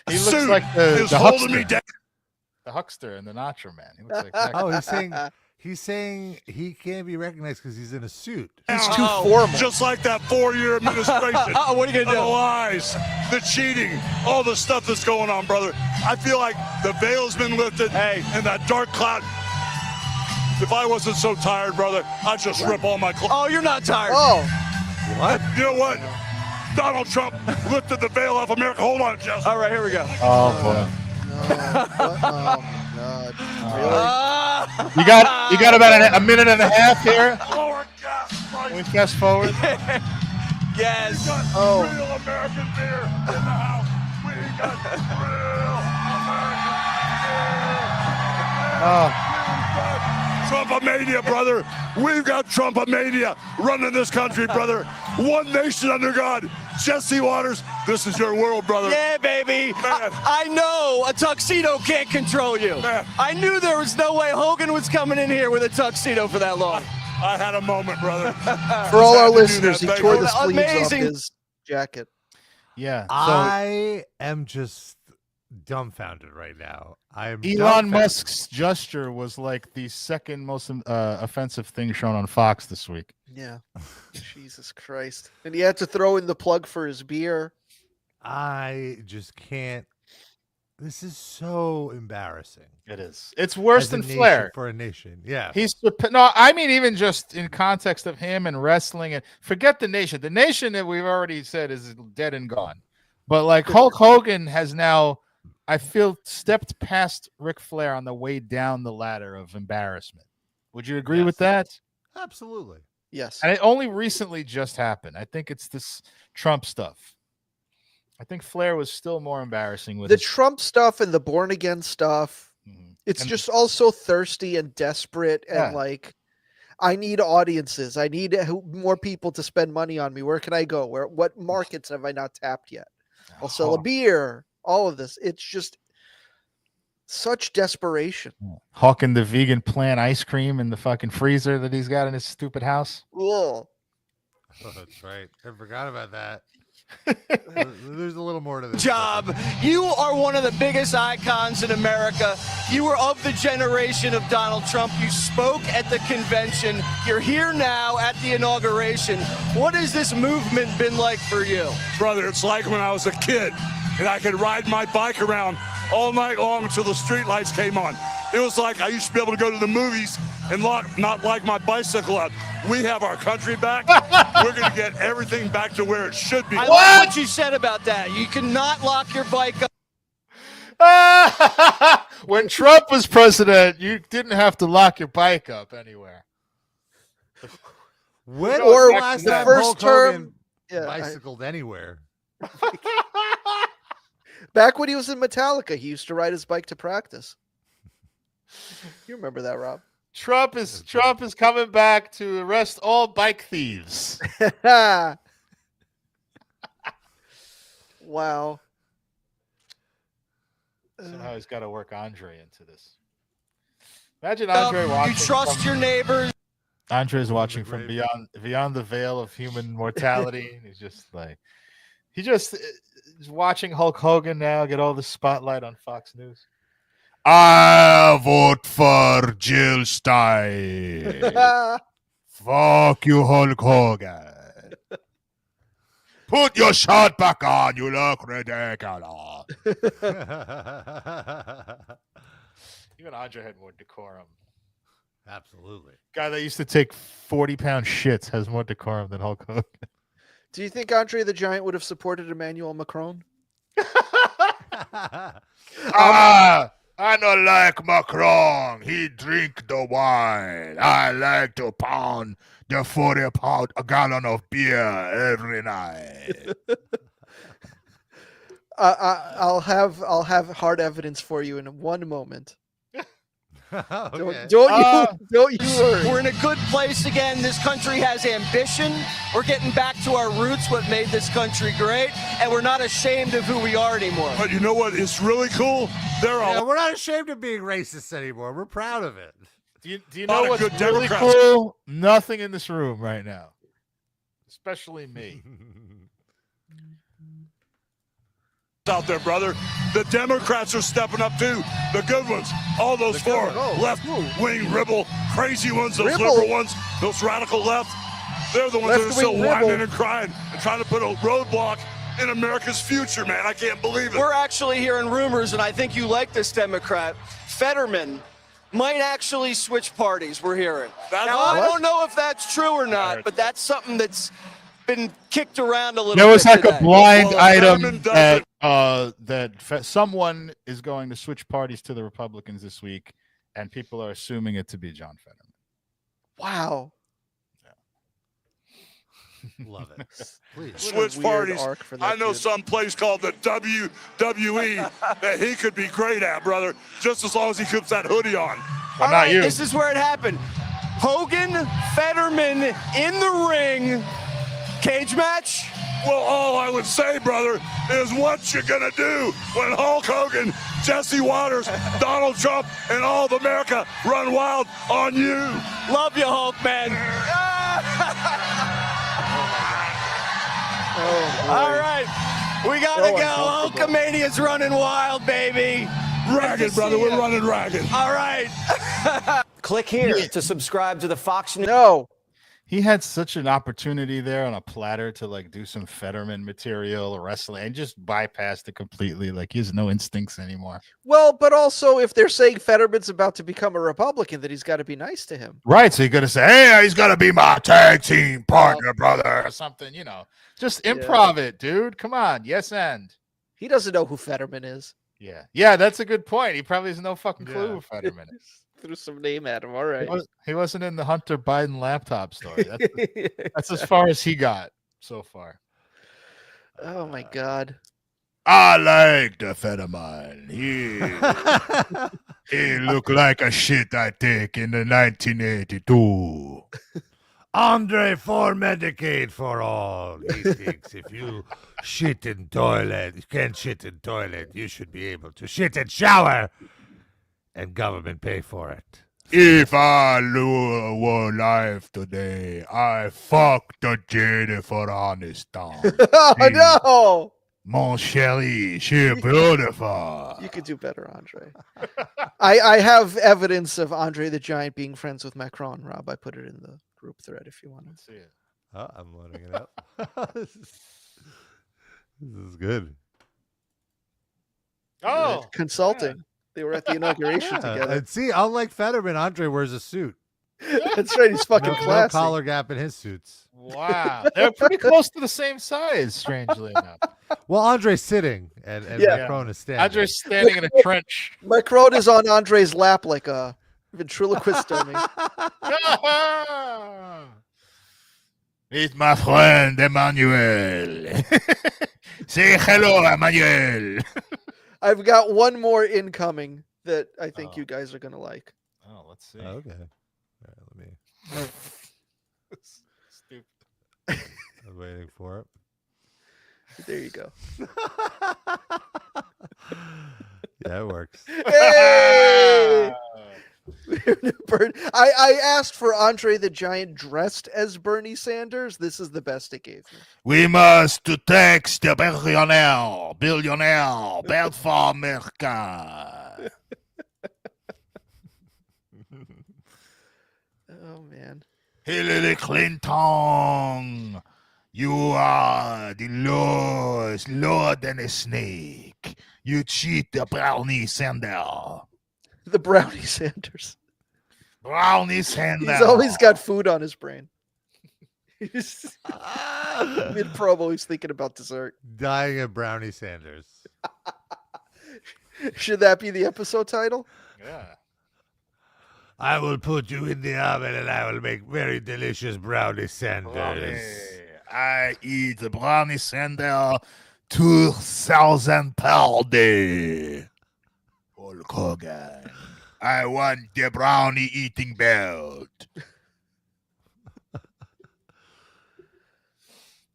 he looks like the holding huckster. me down. The huckster and the Nacho Man. He looks like that. Oh, he's saying he can't be recognized because he's in a suit. He's too formal. Just like that 4-year administration. What are you gonna do? The lies, the cheating, all the stuff that's going on, brother. I feel like the veil's been lifted, and that dark cloud. If I wasn't so tired, brother, I'd just rip all my clothes. Oh, you're not tired. Oh, What? You know what? Donald Trump lifted the veil off America. Hold on, Jess. All right, here we go. Oh boy. oh my God. Really? You got about a minute and a half here. Lower gas prices. Can we fast forward? Yes. Oh. Real American beer in the house. We got real American beer. Trumpomania, brother. We've got Trumpomania running this country, brother. One nation under God. Jesse Waters, this is your world, brother. Yeah, baby. I know a tuxedo can't control you. Man. I knew there was no way Hogan was coming in here with a tuxedo for that long. I had a moment, brother. For all our Had to do listeners, he that. tore Thank the you. sleeves off Amazing. his jacket. Yeah. So I am just dumbfounded right now. Elon Musk's gesture was like the second most offensive thing shown on Fox this week. Yeah. Jesus Christ. And he had to throw in the plug for his beer. I just can't. This is so embarrassing. It is. It's worse than Flair for a nation. Yeah. No, I mean even just in context of him and wrestling, and forget the nation. The nation that we've already said is dead and gone. But like Hulk Hogan has now, I feel, stepped past Ric Flair on the way down the ladder of embarrassment. Would you agree with that? Absolutely. Yes. And it only recently just happened. I think it's this Trump stuff. I think Flair was still more embarrassing with the Trump stuff and the born again stuff. Mm-hmm. It's just all so thirsty and desperate and like, I need audiences. I need more people to spend money on me. Where can I go? What markets have I not tapped yet? I'll sell a beer. All of this. It's just such desperation. Hawking the vegan plant ice cream in the fucking freezer that he's got in his stupid house. Ugh. Oh, that's right. I forgot about that. There's a little more to this. Job. You are one of the biggest icons in America. You were of the generation of Donald Trump. You spoke at the convention. You're here now at the inauguration. What has this movement been like for you? Brother, it's like when I was a kid and I could ride my bike around all night long until the street lights came on. It was like I used to be able to go to the movies and not like my bicycle out. We have our country back. We're going to get everything back to where it should be. I like what you said about that. You cannot lock your bike up. When Trump was president, you didn't have to lock your bike up anywhere. When or last the time first Hulk term Hogan bicycled anywhere? Back when he was in Metallica, he used to ride his bike to practice. You remember that, Rob? Trump is coming back to arrest all bike thieves. Wow. Somehow he's got to work Andre into this. Imagine Andre watching. You trust your neighbors. Andre's watching from beyond the veil of human mortality. He's just like, is watching Hulk Hogan now get all the spotlight on Fox News. I vote for Jill Stein. Fuck you, Hulk Hogan. Put your shirt back on. You look ridiculous. Even Andre had more decorum. Absolutely. Guy that used to take 40-pound shits has more decorum than Hulk Hogan. Do you think Andre the Giant would have supported Emmanuel Macron? I don't like Macron. He drink the wine. I like to pound the 40-pound gallon of beer every night. I'll have hard evidence for you in one moment. Okay. Don't you worry. We're in a good place again. This country has ambition. We're getting back to our roots, what made this country great, and we're not ashamed of who we are anymore. But you know what? It's really cool. We're not ashamed of being racist anymore. We're proud of it. Do you know what's good really Democrats. cool? Nothing in this room right now, especially me. Out there, brother. The Democrats are stepping up too. The good ones. All those four left-wing rebel, crazy ones, those liberal ones, those radical left. They're the ones that are still whining and crying and trying to put a roadblock in America's future, man. I can't believe it. We're actually hearing rumors, and I think you like this Democrat. Fetterman might actually switch parties, we're hearing. I don't know if that's true or not, but that's something that's been kicked around a little bit. There was like today. a blind item that someone is going to switch parties to the Republicans this week, and people are assuming it to be John Fetterman. Wow. Love it. Please. Switch parties. I know some place called the WWE that he could be great at, brother, just as long as he keeps that hoodie on. Well, not you. This is where it happened. Hogan, Fetterman in the ring. Cage match? Well, all I would say, brother, is what you gonna do when Hulk Hogan, Jesse Waters, Donald Trump, and all of America run wild on you? Love you, Hulk, man. All right, we gotta go. Hulkamania's running wild, baby. Ragged, brother. We're running ragged. All right. Click here to subscribe to the Fox News. No. He had such an opportunity there on a platter to like do some Fetterman material or wrestling and just bypassed it completely. Like he has no instincts anymore. Well, but also if they're saying Fetterman's about to become a Republican, then he's got to be nice to him. Right. So you're going to say, hey, he's going to be my tag team partner, brother, or something, you know, just improv it, dude. Come on. Yes. And he doesn't know who Fetterman is. Yeah. Yeah. That's a good point. He probably has no fucking clue who Fetterman is. Threw some name at him. All right. He wasn't in the Hunter Biden laptop story. That's as far as he got so far. Oh my God. I like the Fetterman. He looked like a shit I take in the 1982. Andre for Medicaid for all. He thinks if you shit in toilet, you can't shit in toilet, you should be able to shit in shower. And government pay for it. If I were alive today, I fucked the Jennifer Aniston. Oh no! Mon chéri, she beautiful. You could do better, Andre. I have evidence of Andre the Giant being friends with Macron, Rob. I put it in the group thread if you want to see it. Oh, I'm loading it up. This is good. Oh, consulting. Yeah. They were at the inauguration together. And see, unlike Fetterman, Andre wears a suit. That's right. He's fucking classy. No collar gap in his suits. Wow. They're pretty close to the same size, strangely enough. Well, Andre's sitting and Macron is standing. Andre's standing in a trench. Macron is on Andre's lap like a ventriloquist dummy. It's my friend, Emmanuel. Say hello, Emmanuel. I've got one more incoming that I think you guys are going to like. Oh, let's see. Okay. All right, let me. Stupid. I'm waiting for it. There you go. Yeah, it works. Hey! I asked for Andre the Giant dressed as Bernie Sanders. This is the best it gave me. We must tax the billionaire, bad for America. Oh, man. Hillary Clinton, you are the lowest, lower than a snake. You cheat the Brownie Sanders. The Brownie Sanders. Brownie Sanders. He's always got food on his brain. Mid-promo, he's thinking about dessert. Dying of Brownie Sanders. Should that be the episode title? Yeah. I will put you in the oven and I will make very delicious Brownie Sanders. I eat the Brownie Sanders 2,000 per day. Hulk Hogan. I want the brownie eating belt.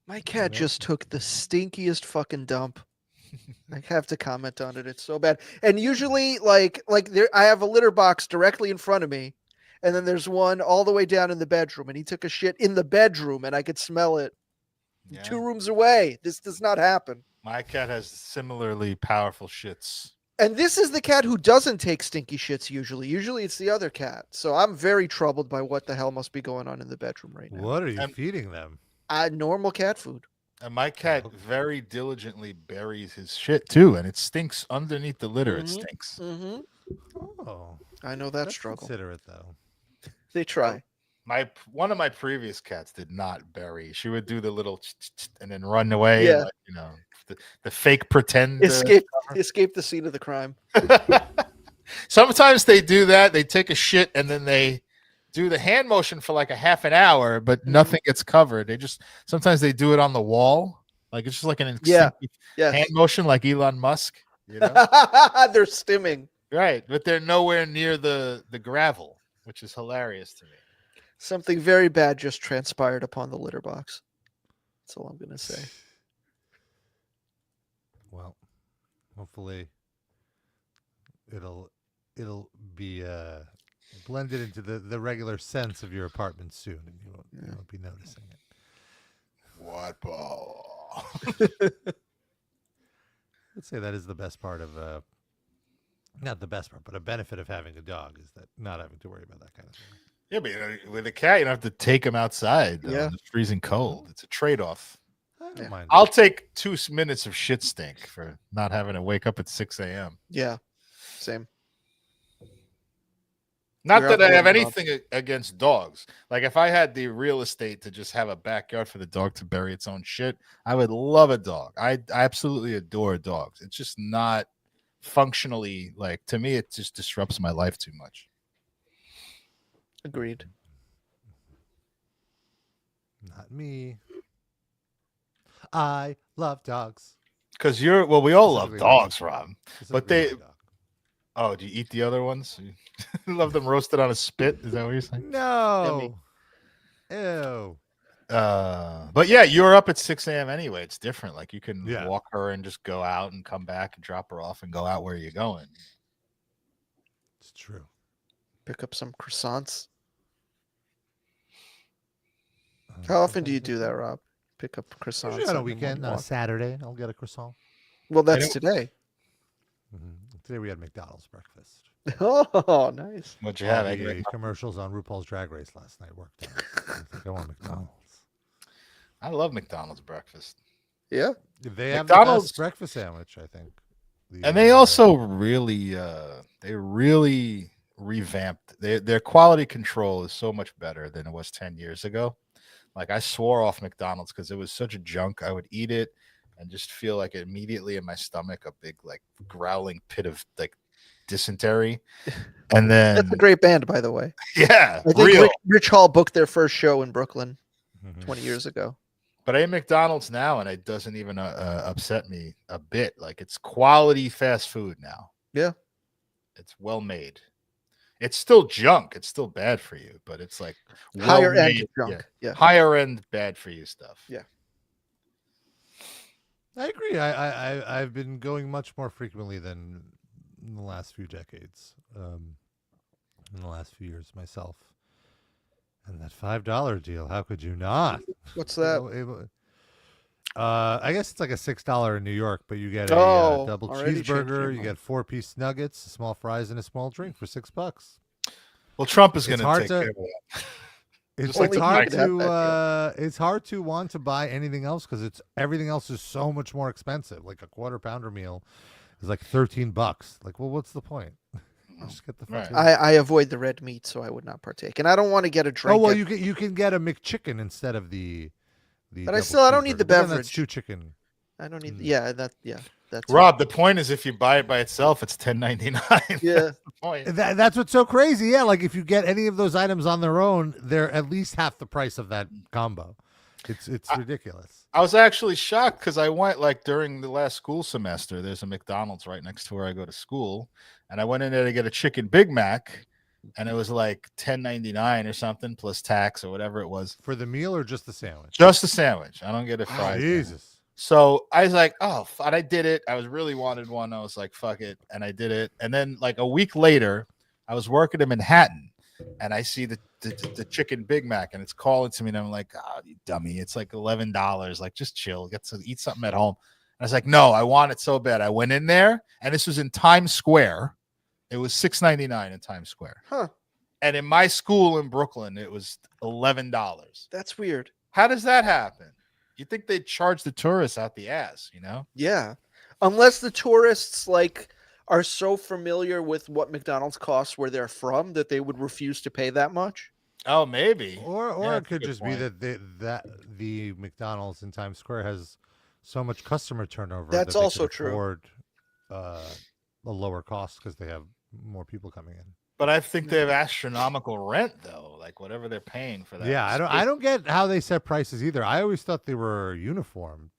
My cat just took the stinkiest fucking dump. I have to comment on it. It's so bad. And usually, like there, I have a litter box directly in front of me, and then there's one all the way down in the bedroom. And he took a shit in the bedroom, and I could smell it 2 rooms away. This does not happen. My cat has similarly powerful shits. And this is the cat who doesn't take stinky shits usually. Usually it's the other cat. So I'm very troubled by what the hell must be going on in the bedroom right now. What are you feeding them? Normal cat food. And my cat very diligently buries his shit too, and it stinks underneath the litter. It stinks. Oh, I know that struggle. Considerate though. They try. One of my previous cats did not bury. She would do the little and then run away. Yeah. And, the fake pretend. Escape the scene of the crime. Sometimes they do that. They take a shit and then they do the hand motion for like a half an hour, but nothing gets covered. Sometimes they do it on the wall. Like it's just like an hand motion like Elon Musk. They're stimming. Right. But they're nowhere near the gravel, which is hilarious to me. Something very bad just transpired upon the litter box. That's all I'm going to say. Well, hopefully it'll be blended into the regular sense of your apartment soon, and you won't be noticing it. What ball? Let's say that is the best part of not the best part, but a benefit of having a dog is that not having to worry about that kind of thing. Yeah, but with a cat, you don't have to take him outside. It's freezing cold. It's a trade-off. I don't mind. I'll take 2 minutes of shit stink for not having to wake up at 6 a.m. Yeah, same. Not that I have anything against dogs. Like if I had the real estate to just have a backyard for the dog to bury its own shit, I would love a dog. I absolutely adore dogs. It's just not functionally, like, to me, it just disrupts my life too much. Agreed. Not me. I love dogs. Because we all love dogs, Rob. But do you eat the other ones? You love them roasted on a spit? Is that what you're saying? No. Ew. But yeah, you're up at 6 a.m. anyway. It's different. Like you can walk her and just go out and come back and drop her off and go out where you're going. It's true. Pick up some croissants. How often do you do that, Rob? Pick up croissants usually on a weekend, on a Saturday. I'll get a croissant. Well, that's today. Mm-hmm. Today we had McDonald's breakfast. Oh, nice. What'd you have? The commercials on RuPaul's Drag Race last night worked out. I think I want McDonald's. I love McDonald's breakfast. Yeah. They have the best breakfast sandwich, I think. And they also really revamped. Their quality control is so much better than it was 10 years ago. Like I swore off McDonald's because it was such a junk. I would eat it and just feel like immediately in my stomach a big like growling pit of like dysentery. And then that's a great band, by the way. Yeah, I think Rich Hall booked their first show in Brooklyn 20 years ago. But I eat McDonald's now, and it doesn't even upset me a bit. Like it's quality fast food now. Yeah, it's well made. It's still junk. It's still bad for you, but it's like higher end junk. Yeah, higher end bad for you stuff. Yeah, I agree. I've been going much more frequently than in the last few decades. In the last few years myself. And that $5 deal, how could you not? What's that? I guess it's like a $6 in New York, but you get a double cheeseburger, you get 4-piece nuggets, small fries, and a small drink for $6. Well, Trump is going to take care of that. It's hard to want to buy anything else because everything else is so much more expensive. Like a quarter pounder meal is like $13. Like, well, what's the point? Just get the I avoid the red meat, so I would not partake, and I don't want to get a drink. Oh well, you can get a McChicken instead of the. But I don't need the beverage. That's 2 chicken. I don't need. That's Rob. The point is, if you buy it by itself, it's $10.99. Yeah, that's the point. That's what's so crazy. Yeah, like if you get any of those items on their own, they're at least half the price of that combo. It's ridiculous. I was actually shocked because I went like during the last school semester. There's a McDonald's right next to where I go to school, and I went in there to get a chicken Big Mac, and it was like $10.99 or something plus tax or whatever it was For the meal or just the sandwich? Just the sandwich. I don't get it fried. Jesus. So I was like, oh, and I did it. I was really wanted one. I was like, fuck it, and I did it. And then like a week later, I was working in Manhattan, and I see the chicken Big Mac, and it's calling to me, and I'm like, oh, you dummy, it's like $11. Like, just chill, get to eat something at home. And I was like, no, I want it so bad. I went in there, and this was in Times Square. It was $6.99 in Times Square. Huh. And in my school in Brooklyn, it was $11. That's weird. How does that happen? You think they'd charge the tourists out the ass, you know? Yeah. Unless the tourists like are so familiar with what McDonald's costs where they're from that they would refuse to pay that much. Oh, maybe. Or Yeah, it could good just point. be that the McDonald's in Times Square has so much customer turnover. That's that they also could true. afford, a lower cost because they have more people coming in. But I think they have astronomical rent, though. Like whatever they're paying for that. Yeah, I don't get how they set prices either. I always thought they were uniform,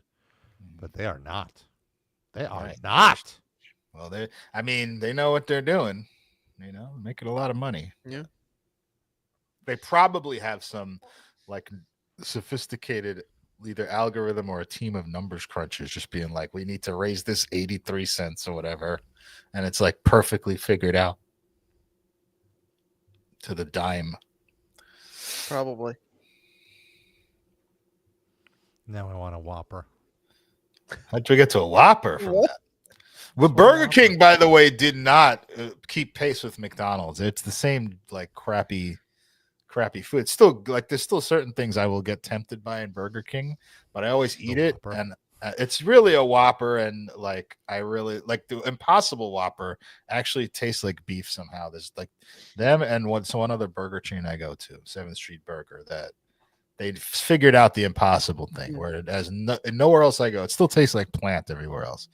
but they are not. They are Right. not. Well, they know what they're doing. You know, making a lot of money. Yeah. They probably have some like sophisticated either algorithm or a team of numbers crunchers just being like, we need to raise this 83 cents or whatever. And it's like perfectly figured out to the dime. Probably. Now I want a Whopper. How'd we get to a Whopper from What? that? Well, Burger King, by the way, did not keep pace with McDonald's. It's the same like crappy food. It's still like there's still certain things I will get tempted by in Burger King, but I always eat it, Whopper. and it's really a Whopper. And like I really like the Impossible Whopper. Actually tastes like beef somehow. There's like them and one other burger chain I go to, 7th Street Burger, that they figured out the Impossible thing where it has nowhere else I go. It still tastes like plant everywhere else.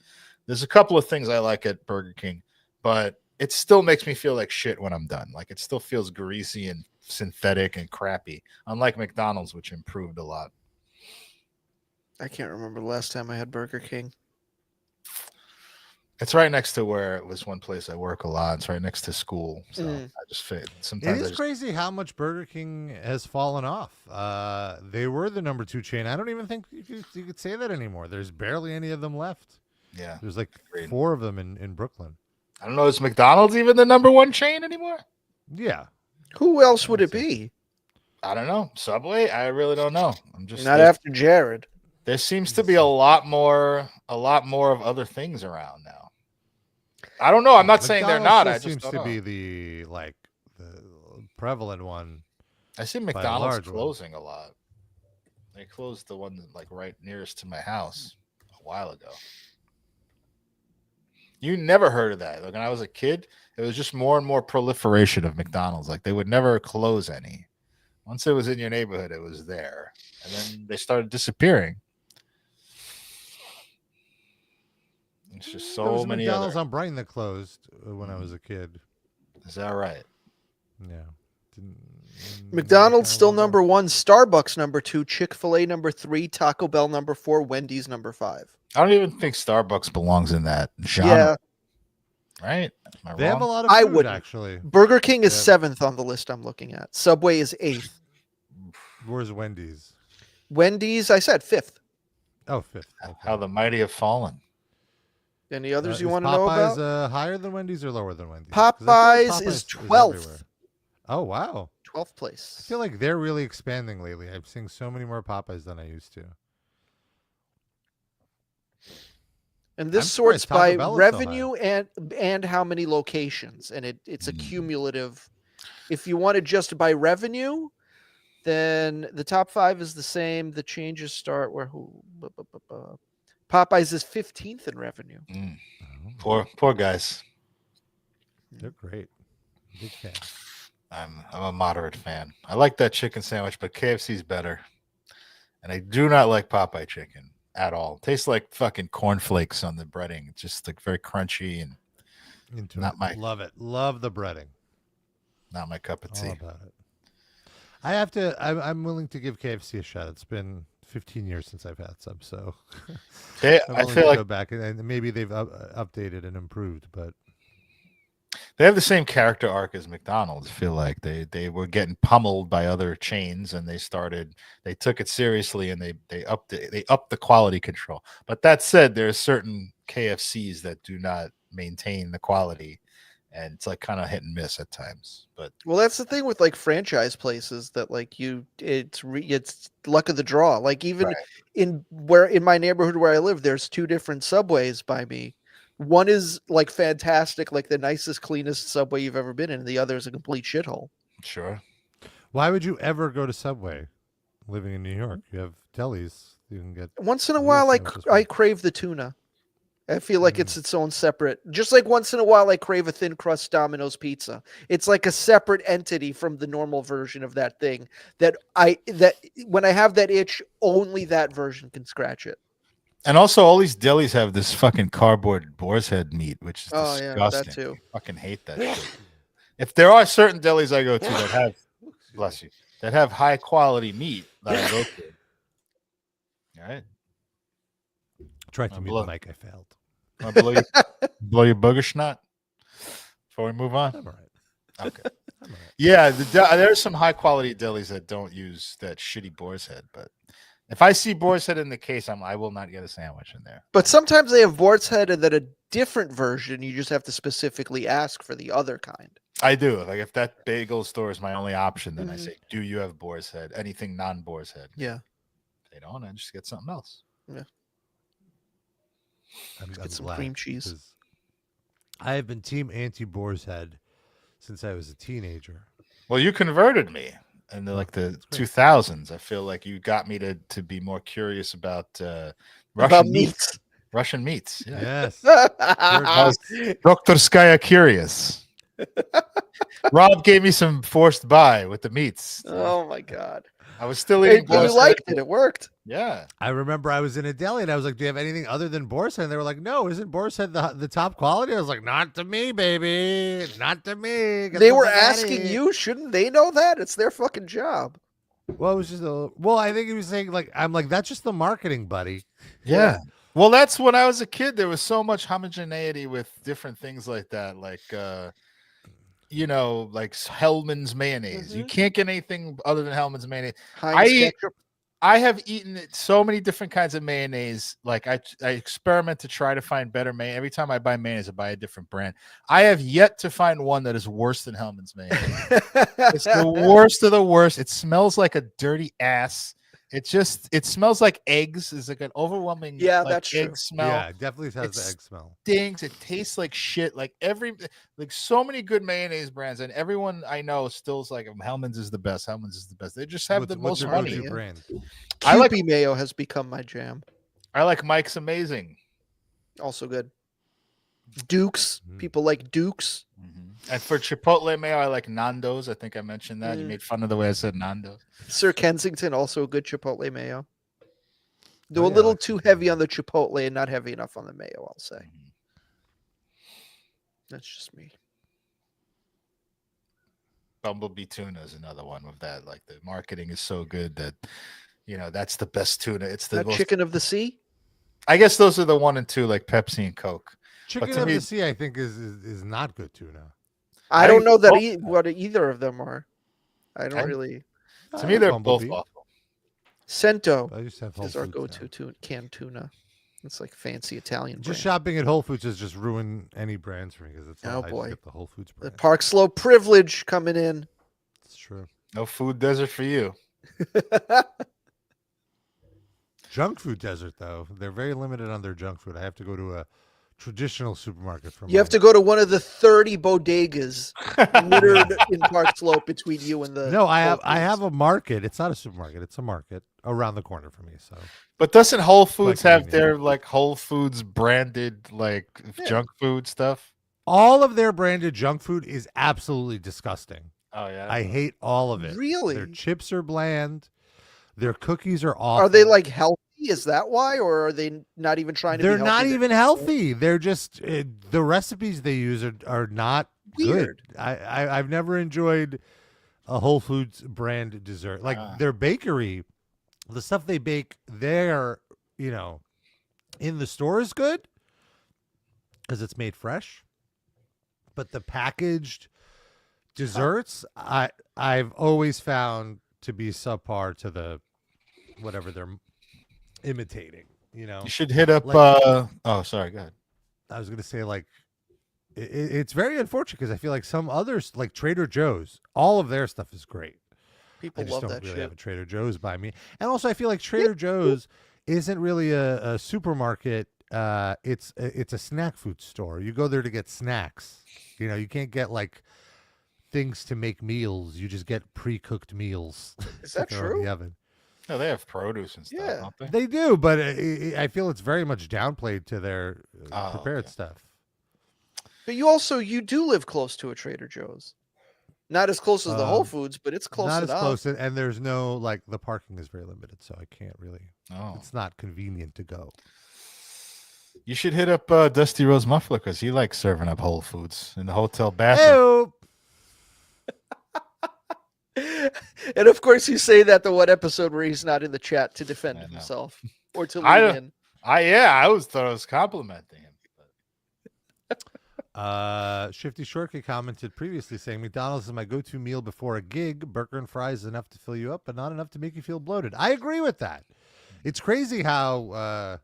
There's a couple of things I like at Burger King, but it still makes me feel like shit when I'm done. Like it still feels greasy and synthetic and crappy, unlike McDonald's, which improved a lot. I can't remember the last time I had Burger King. It's right next to where it was one place I work a lot. It's right next to school. So I just fit. Sometimes It is crazy how much Burger King has fallen off. They were the number 2 chain. I don't even think you could say that anymore. There's barely any of them left. Yeah. There's like Agreed. 4 of them in Brooklyn. I don't know. Is McDonald's even the number 1 chain anymore? Yeah. Who else would it be? I don't know. Subway? I really don't know. I'm just Not after Jared. There seems to be a lot more of other things around now. I don't know. I'm not saying they're not. I just seems don't to know. be the prevalent one. I see McDonald's closing a lot. They closed the one like right nearest to my house a while ago. You never heard of that. Like when I was a kid, it was just more and more proliferation of McDonald's. Like they would never close any. Once it was in your neighborhood, it was there. And then they started disappearing. It's just There was so a many McDonald's other. on Brighton that closed when I was a kid. Is that right? Yeah. McDonald's still number 1, Starbucks number 2, Chick-fil-A number 3, Taco Bell number 4, Wendy's number 5. I don't even think Starbucks belongs in that genre. Yeah. Right? Am I They have a wrong? lot of I food, wouldn't. actually. Burger King is 7th on the list I'm looking at. Subway is 8th. Where's Wendy's? Wendy's, I said 5th. Oh, 5th. Okay. How the mighty have fallen. Any others you Is want to know Popeyes, about? Higher than Wendy's or lower than Wendy's? 'Cause I feel like Popeyes is Popeyes 12th. everywhere. Oh, wow. 12th place. I feel like they're really expanding lately. I'm seeing so many more Popeyes than I used to. And this I'm sorts surprised Taco by Bell is so revenue and how many locations, and it's a cumulative. If you want to just by revenue, then the top 5 is the same. The changes start where Popeyes is 15th in revenue. Poor guys. They're great. Big fan. I'm a moderate fan. I like that chicken sandwich, but KFC's better. And I do not like Popeye chicken at all. Tastes like fucking cornflakes on the breading. It's just like very crunchy and Love it. Love the breading. Not my cup of tea. All about it. I'm willing to give KFC a shot. It's been 15 years since I've had some, so I feel like go back and maybe they've updated and improved, but they have the same character arc as McDonald's. I feel like they were getting pummeled by other chains, and they took it seriously, and they upped the quality control. But that said, there are certain KFCs that do not maintain the quality, and it's like kind of hit and miss at times. But well, that's the thing with like franchise places that like it's luck of the draw. Like even in my neighborhood where I live, there's 2 different Subways by me. One is like fantastic, like the nicest, cleanest Subway you've ever been in, and the other is a complete shithole. Sure. Why would you ever go to Subway? Living in New York, you have delis. You can get once in a while. I crave the tuna. I feel like it's its own separate. Just like once in a while, I crave a thin crust Domino's pizza. It's like a separate entity from the normal version of that thing. That when I have that itch, only that version can scratch it. And also, all these delis have this fucking cardboard boar's head meat, which is disgusting. Yeah, that too. I fucking hate that shit. If there are certain delis I go to that have, bless you, that have high quality meat that I go to. All right. Tried to mute the mic. I failed. Want to blow your booger snot before we move on? I'm all right. Okay. I'm all right. Yeah, there's some high quality delis that don't use that shitty boar's head, but if I see boar's head in the case, I will not get a sandwich in there. But sometimes they have boar's head and then a different version. You just have to specifically ask for the other kind. I do. Like if that bagel store is my only option, then I say, "Do you have boar's head? Anything non-boar's head?" Yeah. If they don't, I just get something else. Yeah. Get some cream cheese. I have been team anti-boar's head since I was a teenager. Well, you converted me in the 2000s. I feel like you got me to be more curious about Russian meats. Russian meats. Yeah. Yes. Dr. Skya curious. Rob gave me some forced buy with the meats. Oh my God. I was still eating boar's head. You liked it. It worked. Yeah. I remember I was in a deli and I was like, "Do you have anything other than boar's head?" And they were like, "No, isn't boar's head the top quality?" I was like, "Not to me, baby. Not to me." They were asking you. Shouldn't they know that? It's their fucking job. Well, it was just I think he was saying I'm like, that's just the marketing, buddy. Yeah. Well, that's when I was a kid. There was so much homogeneity with different things like that. Like, like Hellman's mayonnaise. You can't get anything other than Hellman's mayonnaise. I have eaten so many different kinds of mayonnaise. Like I experiment to try to find better mayonnaise. Every time I buy mayonnaise, I buy a different brand. I have yet to find one that is worse than Hellman's mayonnaise. It's the worst of the worst. It smells like a dirty ass. It smells like eggs. It's like an overwhelming that's egg true. smell. Yeah, it definitely has the egg smell. Stinks. It tastes like shit. Like so many good mayonnaise brands, and everyone I know still is like Hellman's is the best. Hellman's is the best. They just have the most money. Brand? I like mayo has become my jam. I like Mike's Amazing. Also good. Dukes. People like Dukes. And for Chipotle mayo, I like Nando's. I think I mentioned that. You made fun of the way I said Nando's. Sir Kensington, also a good Chipotle mayo. They're a little too heavy on the Chipotle and not heavy enough on the mayo, I'll say. That's just me. Bumblebee tuna is another one with that. Like the marketing is so good that, that's the best tuna. It's the chicken of the sea. I guess those are the 1 and 2, like Pepsi and Coke. Chicken of the sea, I think, is not good tuna. I don't know that what either of them are. I don't really. To me, they're both awful. Cento is our go-to canned tuna. It's like fancy Italian. Just shopping at Whole Foods has just ruined any brands for me because it's I just get the Whole Foods brand. The Park Slope privilege coming in. It's true. No food desert for you. Junk food desert, though. They're very limited on their junk food. I have to go to a traditional supermarket. You have to go to one of the 30 bodegas littered in Park Slope between you and the. No, I have a market. It's not a supermarket. It's a market around the corner for me. So, but doesn't Whole Foods have their Whole Foods branded junk food stuff? All of their branded junk food is absolutely disgusting. Oh yeah, I hate all of it. Really, their chips are bland. Their cookies are awful. Are they healthy? Is that why, or are they not even trying to? They're not even healthy. They're just the recipes they use are not weird. Good. I've never enjoyed a Whole Foods brand dessert. Their bakery The stuff they bake there, you know, in the store is good because it's made fresh. But the packaged desserts, I've always found to be subpar to the whatever they're imitating. You know, you should hit up. Like, oh, sorry, go ahead. I was gonna say like it's very unfortunate because I feel like some others, like Trader Joe's, all of their stuff is great. People I just love don't that really shit. have a Trader Joe's by me, and also I feel like Trader Joe's isn't really a supermarket. It's a snack food store. You go there to get snacks. You know, you can't get like things to make meals. You just get pre-cooked meals. Is that throw in true? the oven. No, they have produce and stuff, Yeah. don't they? They do, but I feel it's very much downplayed to their prepared okay. stuff. But you do live close to a Trader Joe's. Not as close as the Whole Foods, but it's close Not enough. as close, and there's no like the parking is very limited, so I can't really. Oh. It's not convenient to go. You should hit up Dusty Rose Muffler because he likes serving up Whole Foods in the hotel bathroom. And of course, you say that the one episode where he's not in the chat to defend himself or to lean in. I always thought I was complimenting him. Shifty Shortcut commented previously saying McDonald's is my go-to meal before a gig. Burger and fries is enough to fill you up, but not enough to make you feel bloated. I agree with that. It's crazy how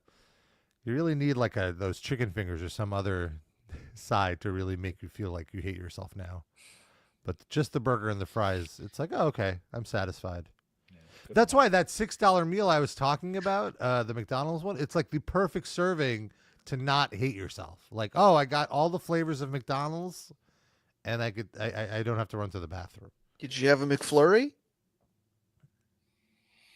you really need like those chicken fingers or some other side to really make you feel like you hate yourself now. But just the burger and the fries, it's like, oh, okay, I'm satisfied. That's why that $6 meal I was talking about, the McDonald's one, it's like the perfect serving to not hate yourself. Like, oh, I got all the flavors of McDonald's, and I don't have to run to the bathroom. Did you have a McFlurry?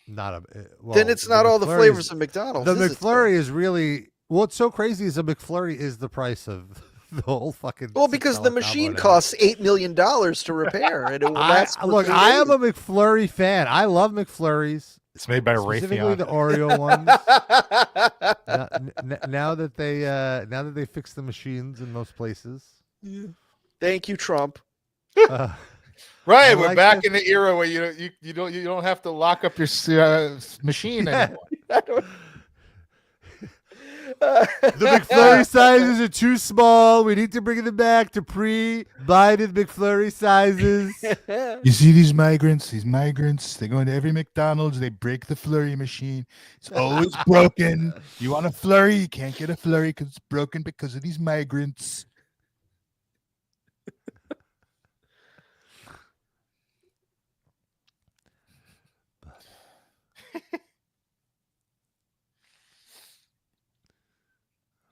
Then it's not all the flavors of McDonald's. The McFlurry is really what's so crazy is a McFlurry is the price of the whole fucking. Well, because the machine costs $8 million to repair, and it will last. Look, I am a McFlurry fan. I love McFlurries. It's made by specifically Raytheon. The Oreo ones. now that they fix the machines in most places. Thank you, Trump. Right, we're back in the era where you don't have to lock up your machine anymore. The McFlurry sizes are too small. We need to bring them back to pre-Biden McFlurry sizes. You see these migrants? They go into every McDonald's. They break the Flurry machine. It's always broken. You want a Flurry? You can't get a Flurry because it's broken because of these migrants.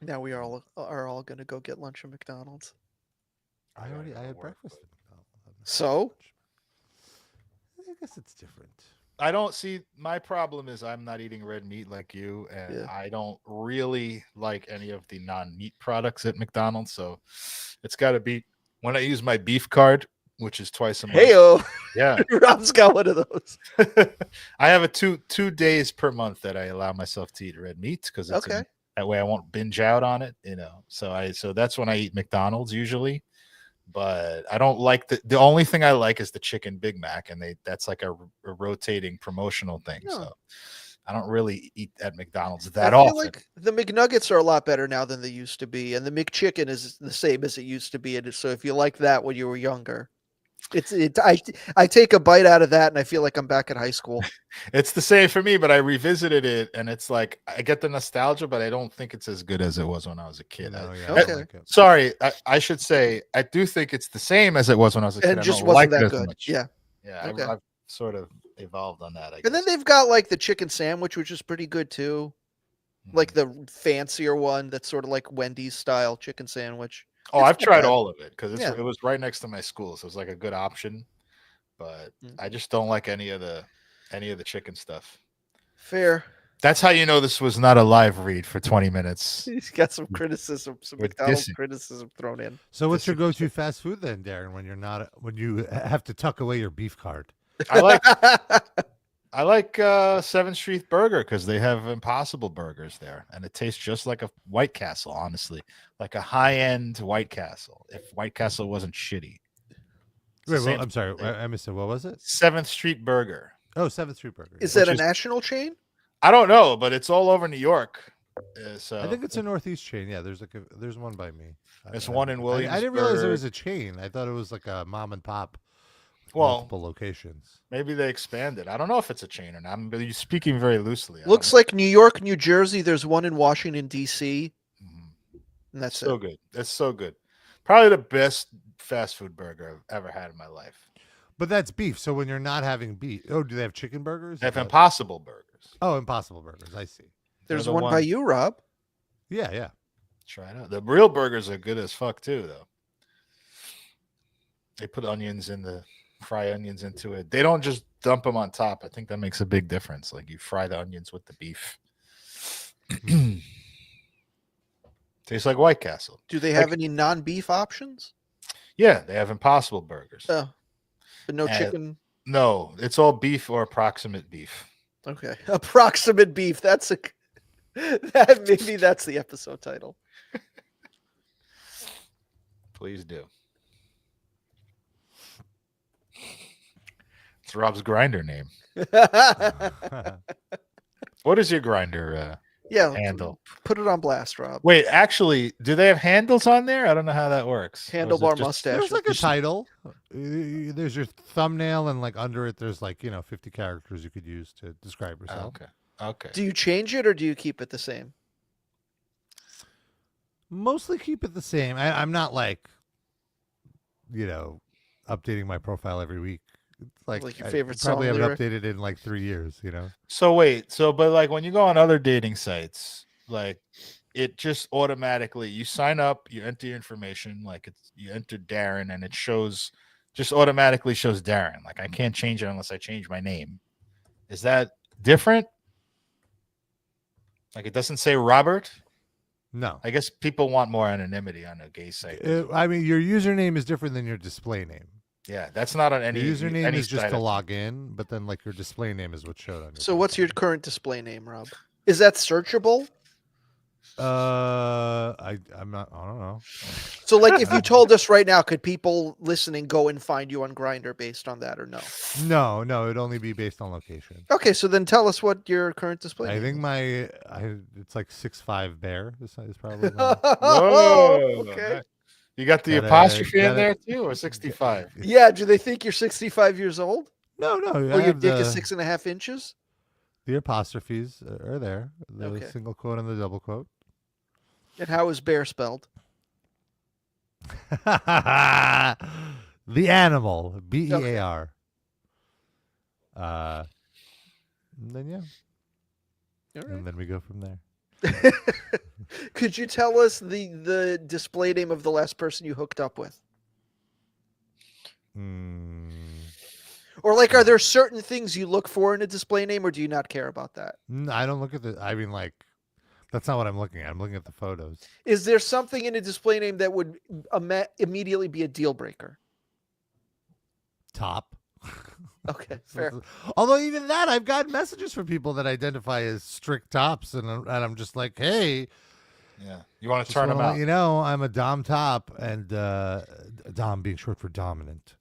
Now we are all going to go get lunch at McDonald's. I had breakfast at McDonald's. So? I guess it's different. I don't see. My problem is I'm not eating red meat like you, and I don't really like any of the non-meat products at McDonald's. So it's got to be when I use my beef card, which is twice a month. Heyo. Yeah. Rob's got one of those. I have a two days per month that I allow myself to eat red meat because it's okay. That way I won't binge out on it, So that's when I eat McDonald's usually. But I don't like the only thing I like is the chicken Big Mac, and that's like a rotating promotional thing. Yeah. So I don't really eat at McDonald's that I feel often. like the McNuggets are a lot better now than they used to be, and the McChicken is the same as it used to be. And so if you like that when you were younger, I take a bite out of that and I feel like I'm back at high school. It's the same for me, but I revisited it and it's like I get the nostalgia, but I don't think it's as good as it was when I was a kid. Okay. Sorry, I should say I do think it's the same as it was when I was a kid. And just wasn't that good. Yeah. Yeah. Okay. I've sort of evolved on that. I guess. And then they've got like the chicken sandwich, which is pretty good too. Like the fancier one that's sort of like Wendy's style chicken sandwich. Oh, I've tried all of it because it was right next to my school, so it was like a good option. But I just don't like any of the chicken stuff. Fair. That's how you know this was not a live read for 20 minutes. He's got some criticism, some McDonald's criticism thrown in. So what's your go-to fast food then, Darren, when you have to tuck away your beef card? I like 7th Street Burger because they have Impossible Burgers there, and it tastes just like a White Castle, honestly, like a high-end White Castle. If White Castle wasn't shitty. Wait, I'm sorry, I missed it. What was it? 7th Street Burger. Oh, 7th Street Burger. Is that a national chain? I don't know, but it's all over New York. So I think it's a Northeast chain. Yeah, there's one by me. There's one in Williamsburg. I didn't realize it was a chain. I thought it was like a mom and pop. Multiple locations. Maybe they expanded. I don't know if it's a chain or not. You're speaking very loosely. Looks like New York, New Jersey. There's one in Washington, D.C. And that's so good. That's so good. Probably the best fast food burger I've ever had in my life. But that's beef. So when you're not having beef, do they have chicken burgers? They have Impossible Burgers. Oh, Impossible Burgers. I see. There's one by you, Rob. Yeah. Try it out. The real burgers are good as fuck too, though. They put fry onions into it. They don't just dump them on top. I think that makes a big difference. Like you fry the onions with the beef. Tastes like White Castle. Do they have any non-beef options? Yeah, they have Impossible Burgers. Oh, but no chicken? No, it's all beef or approximate beef. Okay. Approximate beef. Maybe that's the episode title. Please do. It's Rob's grinder name. What is your grinder handle? Put it on blast, Rob. Wait, actually, do they have handles on there? I don't know how that works. Handlebar mustache. There's like a title. There's your thumbnail, and like under it, there's like 50 characters you could use to describe yourself. Okay. Do you change it or do you keep it the same? Mostly keep it the same. I'm not like, updating my profile every week. It's like your favorite I probably song haven't lyric? updated in like 3 years. So wait, but like when you go on other dating sites, like it just automatically you sign up, you enter your information, like you enter Darren, and it just automatically shows Darren. Like I can't change it unless I change my name. Is that different? Like it doesn't say Robert? No. I guess people want more anonymity on a gay site. I mean, your username is different than your display name. Yeah, that's not on any. Your username any is just site to log in, but then like your display name is what showed on your. So what's your current display name, Rob? Is that searchable? I'm not. I don't know. So like, if you told us right now, could people listening go and find you on Grindr based on that or no? No, it'd only be based on location. Okay, so then tell us what your current display name think it's like 6'5" bear. This is probably. Whoa, okay. You got the apostrophe in there too, or 65? Yeah, do they think you're 65 years old? No. Or your dick is 6.5 inches? The apostrophes are there. The single quote and the double quote. And how is bear spelled? The animal, BEAR. And then All right. and then we go from there. Could you tell us the display name of the last person you hooked up with? Or like, are there certain things you look for in a display name, or do you not care about that? I don't look at I mean, like, that's not what I'm looking at. I'm looking at the photos. Is there something in a display name that would immediately be a deal breaker? Top. Okay, fair. Although even that, I've gotten messages from people that identify as strict tops, and I'm just like, hey, yeah, you want to turn them out? I'm a dom top, and dom being short for dominant.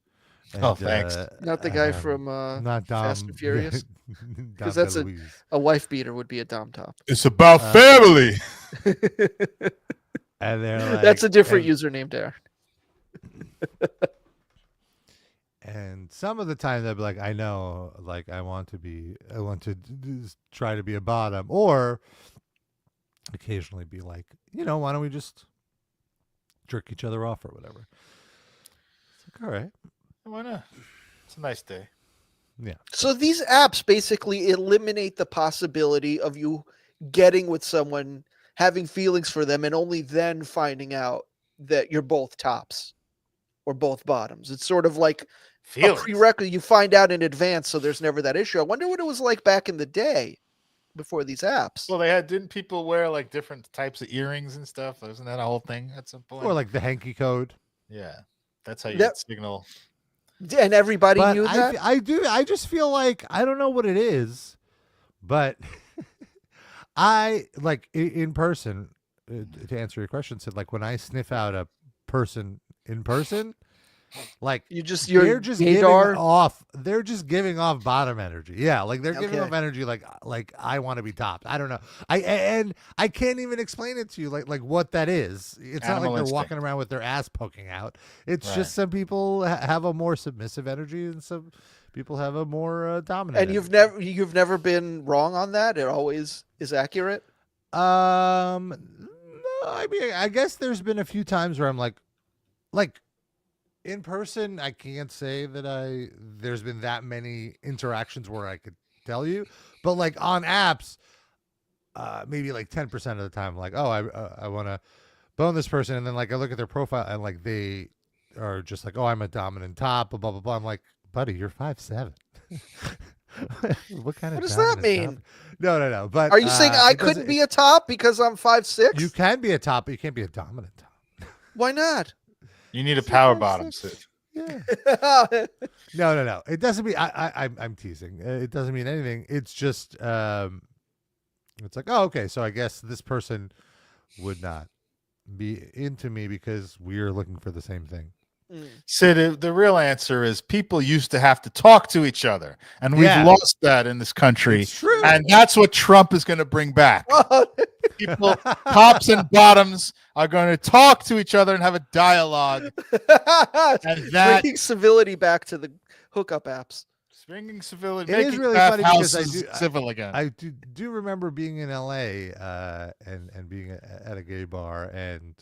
And, thanks. Not the guy from not dom, Fast and Furious, because Dom that's DeLuise. a wife beater would be a dom top. It's about family. And they're like, that's a different username, Darren. And some of the time they'll be like, I know, like I want to try to be a bottom, or occasionally be like, why don't we just jerk each other off or whatever. It's like, all right. Why not? It's a nice day. Yeah. So these apps basically eliminate the possibility of you getting with someone, having feelings for them, and only then finding out that you're both tops or both bottoms. It's sort of like a prerequisite. You find out in advance, so there's never that issue. I wonder what it was like back in the day before these apps. Well, didn't people wear like different types of earrings and stuff? Wasn't that a whole thing at some point? Or like the hanky code. Yeah. That's how you get signal. And everybody knew that? I do. I just feel like, I don't know what it is, but I like in person, to answer your question, said like when I sniff out a person in person, Like they're just giving off. They're just giving off bottom energy. Yeah, like they're giving off energy. Like I want to be topped. I don't know. I can't even explain it to you. Like what that is. It's not like they're walking around with their ass poking out. It's just some people have a more submissive energy, and some people have a more dominant. And you've never been wrong on that. It always is accurate. No, I mean, I guess there's been a few times where I'm like in person, I can't say that there's been that many interactions where I could tell you, but like on apps, maybe like 10% of the time, like, oh, I want to bone this person, and then like I look at their profile and like they are just like, oh, I'm a dominant top, blah blah blah. I'm like, buddy, you're 5'7". What does that mean? Top? No. But are you saying I couldn't be a top because I'm 5'6"? You can be a top, but you can't be a dominant top. Why not? You need a power bottom, Sid. Yeah. No. It doesn't mean I'm teasing. It doesn't mean anything. It's just it's like, oh, okay, so I guess this person would not be into me because we're looking for the same thing. Sid, the real answer is people used to have to talk to each other, and we've lost that in this country. It's true. And that's what Trump is going to bring back. People, tops and bottoms, are going to talk to each other and have a dialogue. And bringing civility back to the hookup apps. Bringing civility. It is really funny because I do remember being in LA and being at a gay bar and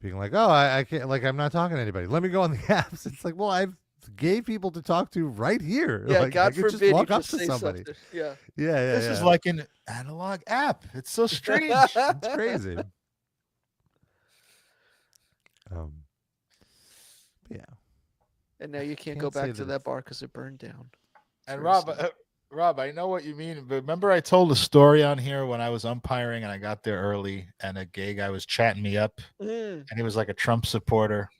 being like, oh, I can't, like, I'm not talking to anybody. Let me go on the apps. It's like, well, I've gay people to talk to right here. Yeah, like, God forbid just walk you up just to say somebody. Something. Yeah. This is like an analog app. It's so strange. It's crazy. Yeah. And now you can't go back to that bar because it burned down. And Rob, I know what you mean, but remember I told a story on here when I was umpiring and I got there early and a gay guy was chatting me up and he was like a Trump supporter.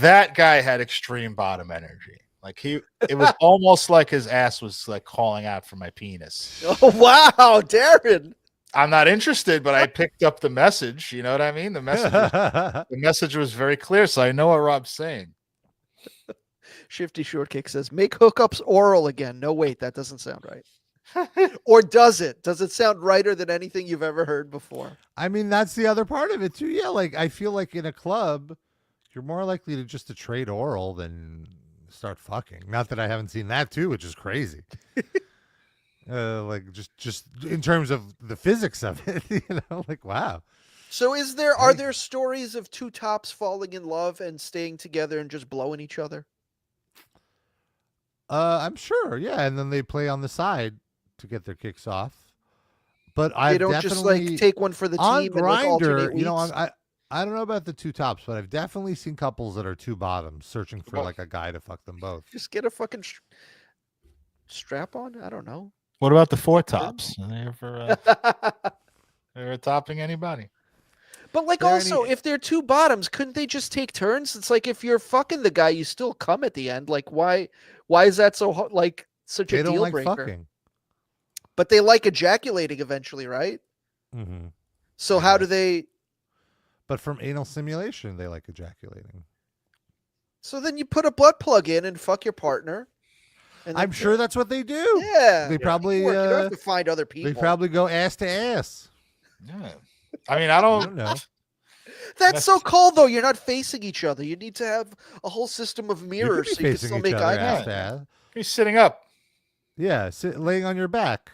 That guy had extreme bottom energy. Like it was almost like his ass was like calling out for my penis. Oh, wow, Darren. I'm not interested, but I picked up the message. You know what I mean? The message was very clear, so I know what Rob's saying. Shifty Shortcake says, make hookups oral again. No, wait, that doesn't sound right. Or does it? Does it sound righter than anything you've ever heard before? I mean, that's the other part of it too. Yeah, like I feel like in a club, you're more likely to trade oral than start fucking. Not that I haven't seen that too, which is crazy. Like just in terms of the physics of it, you know, like wow. So are there stories of two tops falling in love and staying together and just blowing each other? I'm sure, yeah, and then they play on the side to get their kicks off. But they don't just like take one for the team on and like alternate Grindr, you know, weeks? I don't know about the two tops, but I've definitely seen couples that are two bottoms searching for like a guy to fuck them both. Just get a fucking strap on. I don't know. What about the four tops? Are they ever topping anybody? But like also, if they're two bottoms, couldn't they just take turns? It's like if you're fucking the guy, you still come at the end. Like why is that so like such a deal breaker? Fucking. But they like ejaculating eventually, right? Mm-hmm. So how do they? But from anal simulation, they like ejaculating. So then you put a butt plug in and fuck your partner. And I'm sure that's what they do. Yeah, they probably you don't have to find other people. They probably go ass to ass. Yeah, I mean, I don't know. That's so cold, though. You're not facing each other. You need to have a whole system of mirrors so you can still make eye contact. You're sitting up. Yeah, laying on your back.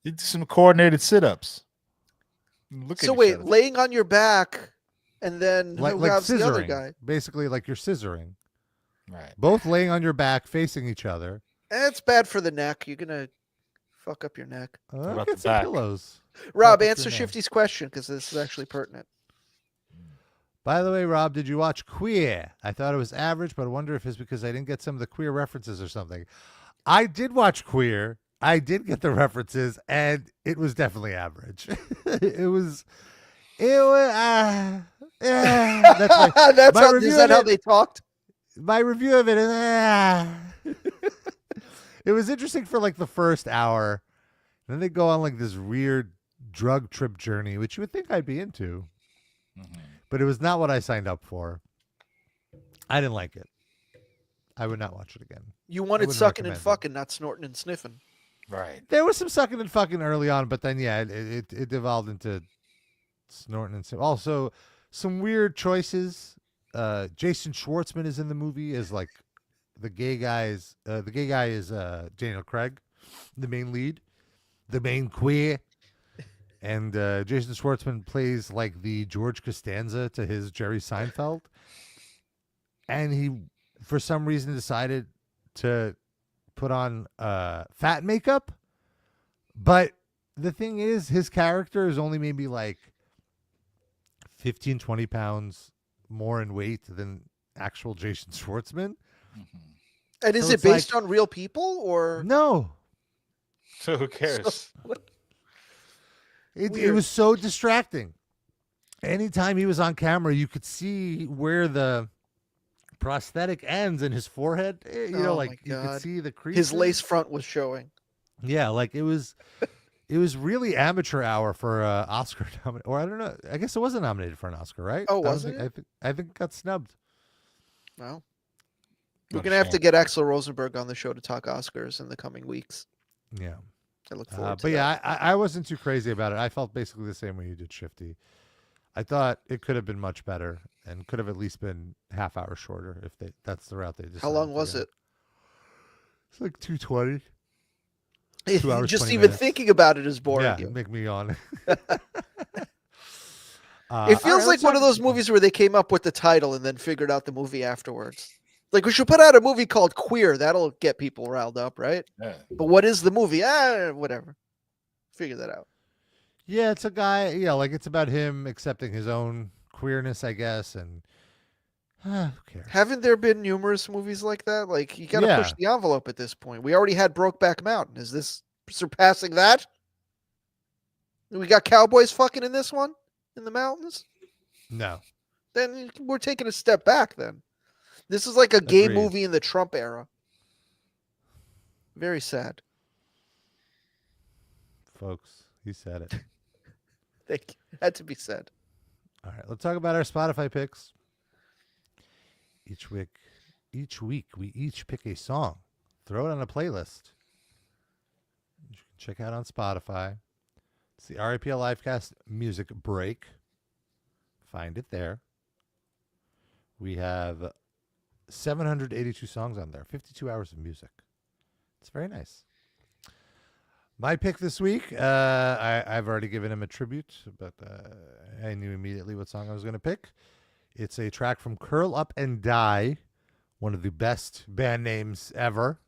You do some coordinated sit-ups. So wait, laying on your back, and then like grabs scissoring, the other guy? Basically, like you're scissoring. Right. Both laying on your back, facing each other. It's bad for the neck. You're gonna fuck up your neck. Get some pillows. Rob, answer Shifty's question because this is actually pertinent. By the way, Rob, did you watch Queer? I thought it was average, but I wonder if it's because I didn't get some of the queer references or something. I did watch Queer. I did get the references, and it was definitely average. It was. That's is that how they talked? My review of it is. It was interesting for like the first hour. Then they go on like this weird drug trip journey, which you would think I'd be into. Mm-hmm. But it was not what I signed up for. I didn't like it. I would not watch it again. You wanted sucking and fucking, not snorting and sniffing. Right. There was some sucking and fucking early on, but then it devolved into snorting and sniffing. Also, some weird choices. Jason Schwartzman is in the movie as like the gay guys. The gay guy is Daniel Craig, the main lead, the main queer. And Jason Schwartzman plays like the George Costanza to his Jerry Seinfeld. And he, for some reason, decided to put on fat makeup. But the thing is, his character is only maybe like 15, 20 pounds more in weight than actual Jason Schwartzman. And is it based on real people or no? So who cares? It was so distracting. Anytime he was on camera, you could see where the prosthetic ends in his forehead. You know, like you could see the crease. His lace front was showing. Yeah, like it was really amateur hour for Oscar nominated, or I don't know. I guess it wasn't nominated for an Oscar, right? Oh, wasn't it? I think it got snubbed. Well, we're gonna have to get Axel Rosenberg on the show to talk Oscars in the coming weeks. Yeah. I look forward to but that. yeah, I wasn't too crazy about it. I felt basically the same way you did, Shifty. I thought it could have been much better and could have at least been half hour shorter if that's the route they decided. How long was it? It's like 2:20. 2 hours, just even minutes. Thinking about it is boring. Yeah, make me yawn. It feels like one of those movies where they came up with the title and then figured out the movie afterwards. Like, we should put out a movie called Queer. That'll get people riled up, right? Yeah. But what is the movie? Whatever. Figure that out. Yeah, it's a guy. Yeah, like it's about him accepting his own queerness, I guess. And who cares? Haven't there been numerous movies like that? Like, you got to push the envelope at this point. We already had Brokeback Mountain. Is this surpassing that? We got cowboys fucking in this one? In the mountains? No. Then we're taking a step back then. This is like a gay movie in the Trump era. Very sad. Folks, he said it. Thank you. Had to be said. All right, let's talk about our Spotify picks. Each week we each pick a song, throw it on a playlist. You can check out on Spotify. It's the RAPL Livecast Music Break. Find it there. We have 782 songs on there, 52 hours of music. It's very nice. My pick this week, I've already given him a tribute, but I knew immediately what song I was going to pick. It's a track from Curl Up and Die, one of the best band names ever.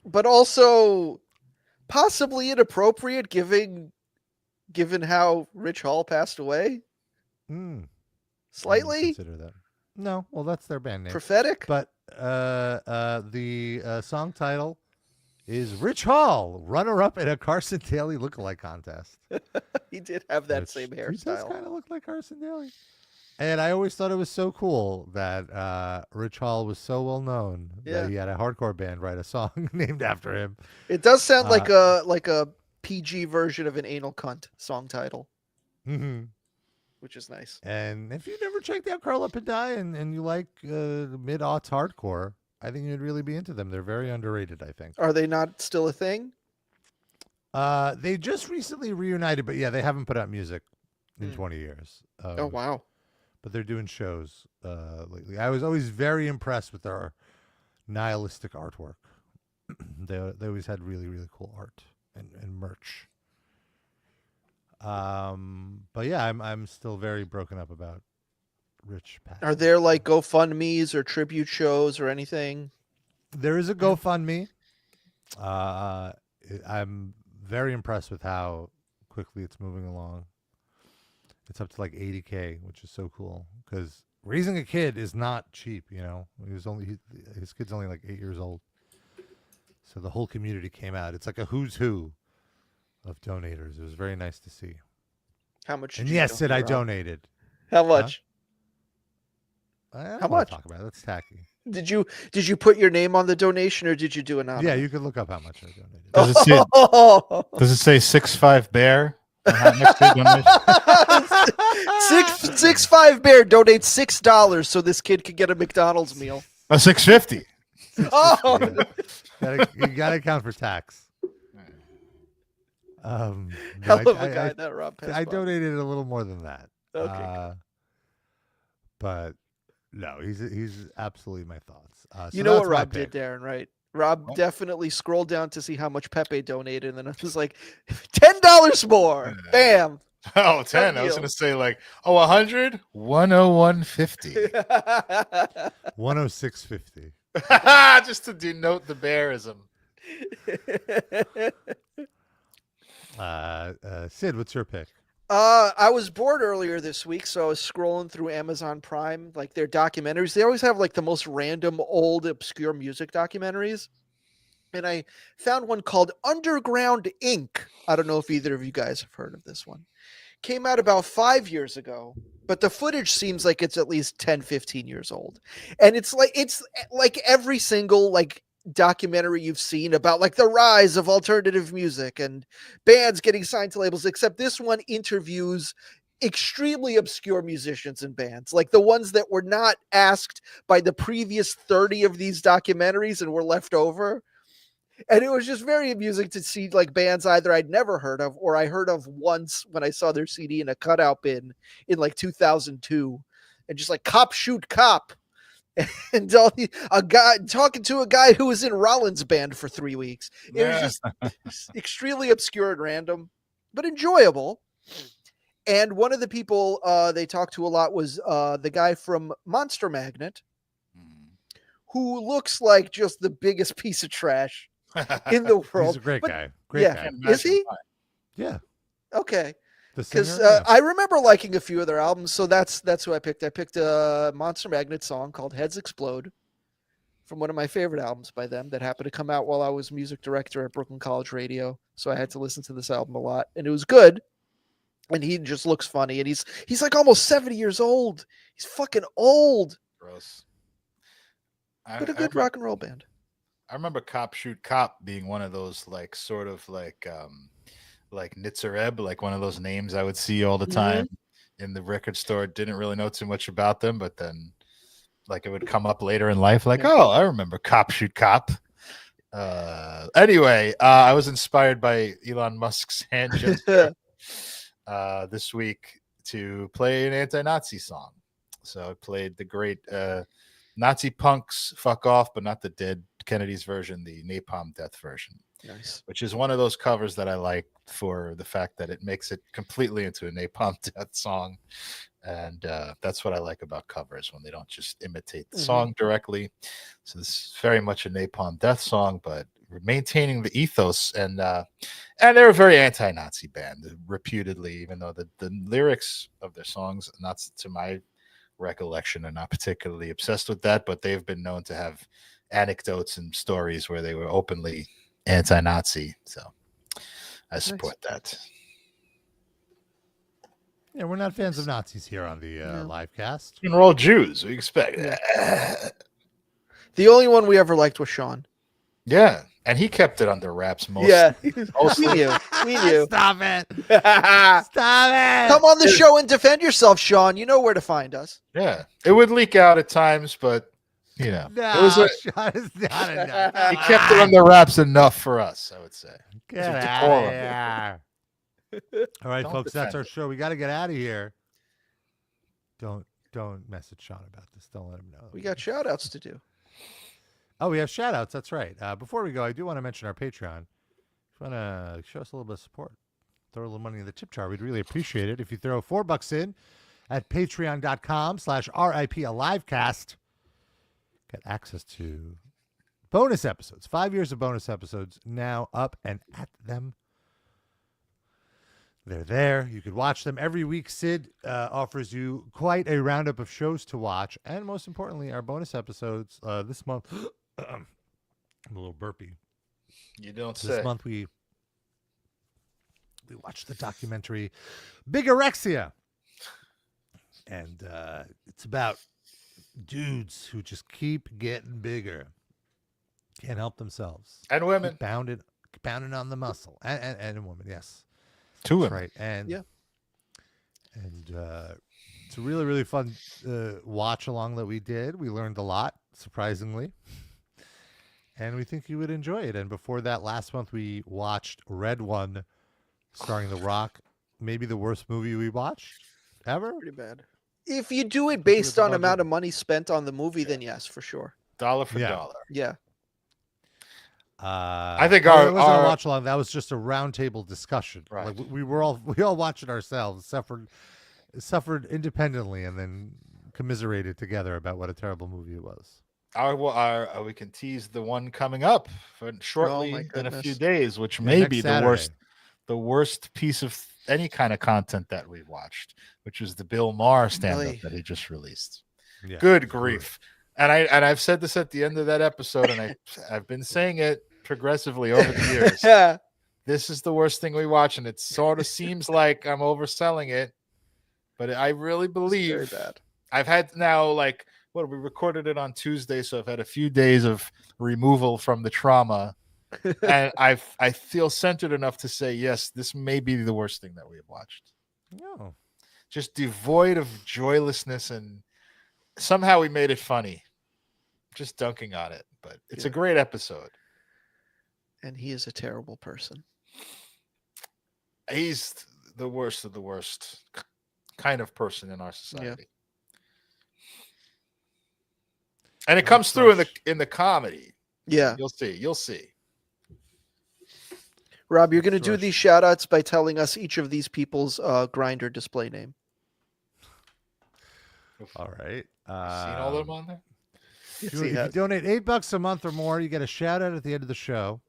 But also possibly inappropriate given how Rich Hall passed away. Slightly? Consider that. No, well, that's their band name. Prophetic? But the song title is Rich Hall, runner-up in a Carson Daly lookalike contest. He did have that same hairstyle. He does kind of look like Carson Daly. And I always thought it was so cool that Rich Hall was so well known that he had a hardcore band write a song named after him. It does sound like a PG version of an anal cunt song title. Mm-hmm. Which is nice. And if you've never checked out Curl Up and Die and you like mid-aughts hardcore, I think you'd really be into them. They're very underrated, I think. Are they not still a thing? They just recently reunited, but yeah, they haven't put out music in 20 years. Oh, wow. But they're doing shows lately. I was always very impressed with their nihilistic artwork. They always had really, really cool art and merch. But yeah, I'm still very broken up about Rich Pat. Are there like GoFundMe's or tribute shows or anything? There is a GoFundMe. I'm very impressed with how quickly it's moving along. It's up to like 80K, which is so cool because raising a kid is not cheap. You know, his kid's only like 8 years old. So the whole community came out. It's like a who's who of donators. It was very nice to see. How much? And yes, Sid, I donated. How much? How much? Talk about it. That's tacky. Did you put your name on the donation or did you do anonymous? Yeah, you can look up how much I donated. Does it say 6'5" bear? Next to donation? 6'5" Bear donates $6 so this kid could get a McDonald's meal. A $6.50. Oh, You gotta account for tax. No, hell of a guy that Rob Pesbach. I donated a little more than that. Okay, but no, he's absolutely my thoughts. So you know what that's my Rob did, pick. Darren, right? Rob definitely scrolled down to see how much Pepe donated, and then I was like, $10 more. Bam. Oh, 10. I was going to say like, 100? 101.50. 106.50. Just to denote the bearism. Sid, what's your pick? I was bored earlier this week, so I was scrolling through Amazon Prime, like their documentaries. They always have like the most random, old, obscure music documentaries. And I found one called Underground Inc. I don't know if either of you guys have heard of this one. Came out about 5 years ago, but the footage seems like it's at least 10, 15 years old. And it's like every single like documentary you've seen about like the rise of alternative music and bands getting signed to labels, except this one interviews extremely obscure musicians and bands, like the ones that were not asked by the previous 30 of these documentaries and were left over. And it was just very amusing to see like bands either I'd never heard of or I heard of once when I saw their CD in a cutout bin in like 2002, and just like Cop Shoot Cop. And a guy talking to a guy who was in Rollins' band for 3 weeks. It was just extremely obscure and random, but enjoyable. And one of the people they talked to a lot was the guy from Monster Magnet, who looks like just the biggest piece of trash in the world. He's a great guy. Great guy. Is he? Yeah. Okay. The Because singer? Yeah. I remember liking a few of their albums, so that's who I picked. I picked a Monster Magnet song called Heads Explode from one of my favorite albums by them that happened to come out while I was music director at Brooklyn College Radio, so I had to listen to this album a lot, and it was good. And he just looks funny, and he's like almost 70 years old. He's fucking old. Gross. But a good rock and roll band. I remember Cop Shoot Cop being one of those like sort of like Nitzareb, like one of those names I would see all the time in the record store. Didn't really know too much about them, but then like it would come up later in life, like, oh, I remember Cop Shoot Cop. Anyway, I was inspired by Elon Musk's hand gesture this week to play an anti-Nazi song. So I played the great Nazi Punks Fuck Off, but not the Dead Kennedys version, the Napalm Death version. Nice. Which is one of those covers that I like for the fact that it makes it completely into a Napalm Death song. And that's what I like about covers, when they don't just imitate the song directly. So this is very much a Napalm Death song, but maintaining the ethos. And they're a very anti-Nazi band, reputedly, even though the lyrics of their songs, not to my recollection, are not particularly obsessed with that, but they've been known to have anecdotes and stories where they were openly anti-Nazi. So I support that. Yeah, we're not fans of Nazis here on the Livecast. We're all Jews. We expect. The only one we ever liked was Sean. Yeah, and he kept it under wraps most. Yeah, we knew. Stop it. Stop it. Come on the show and defend yourself, Sean. You know where to find us. Yeah, it would leak out at times, but you know, No, it was Sean is not enough. he kept it under wraps enough for us, I would say. Get It's out decorum. of here. All right, Don't folks, that's defend our it. show. We got to get out of here. Don't message Sean about this. Don't let him know. We got shout outs to do. Oh, we have shout outs. That's right. Before we go, I do want to mention our Patreon. If you want to show us a little bit of support, throw a little money in the tip jar. We'd really appreciate it. If you throw $4 in at patreon.com/RIPALivecast, get access to bonus episodes. 5 years of bonus episodes now up and at them. They're there. You could watch them every week. Sid offers you quite a roundup of shows to watch. And most importantly, our bonus episodes this month. I'm a little burpy. You don't say. This month we watched the documentary Bigorexia. And it's about dudes who just keep getting bigger. Can't help themselves. And women. Keep pounding on the muscle. And women, yes. Two That's women. right. And Yeah. And it's a really, really fun watch along that we did. We learned a lot, surprisingly. And we think you would enjoy it. And before that, last month we watched Red One, starring The Rock. Maybe the worst movie we watched ever. Pretty bad. If you do it based on amount of money spent on the movie, then yes, for sure. Dollar for dollar. Yeah. I think it wasn't our a watch along. That was just a roundtable discussion. Right. Like we all watched it ourselves, suffered independently, and then commiserated together about what a terrible movie it was. We can tease the one coming up shortly in a few days, which may be the worst piece of any kind of content that we've watched, which is the Bill Maher stand-up that he just released. Yeah. Good grief. And I've said this at the end of that episode, and I've been saying it progressively over the years. Yeah. This is the worst thing we watch, and it sort of seems like I'm overselling it, but I really believe it's very bad. I've had now we recorded it on Tuesday, so I've had a few days of removal from the trauma. And I feel centered enough to say, yes, this may be the worst thing that we have watched. No. Just devoid of joylessness, and somehow we made it funny. Just dunking on it. But it's a great episode. And he is a terrible person. He's the worst of the worst kind of person in our society. Yeah. And it comes through in the comedy. Yeah. You'll see. Rob, you're going to do these shout outs by telling us each of these people's Grindr display name. All right. Seen all of them on there? If you donate $8 a month or more, you get a shout out at the end of the show.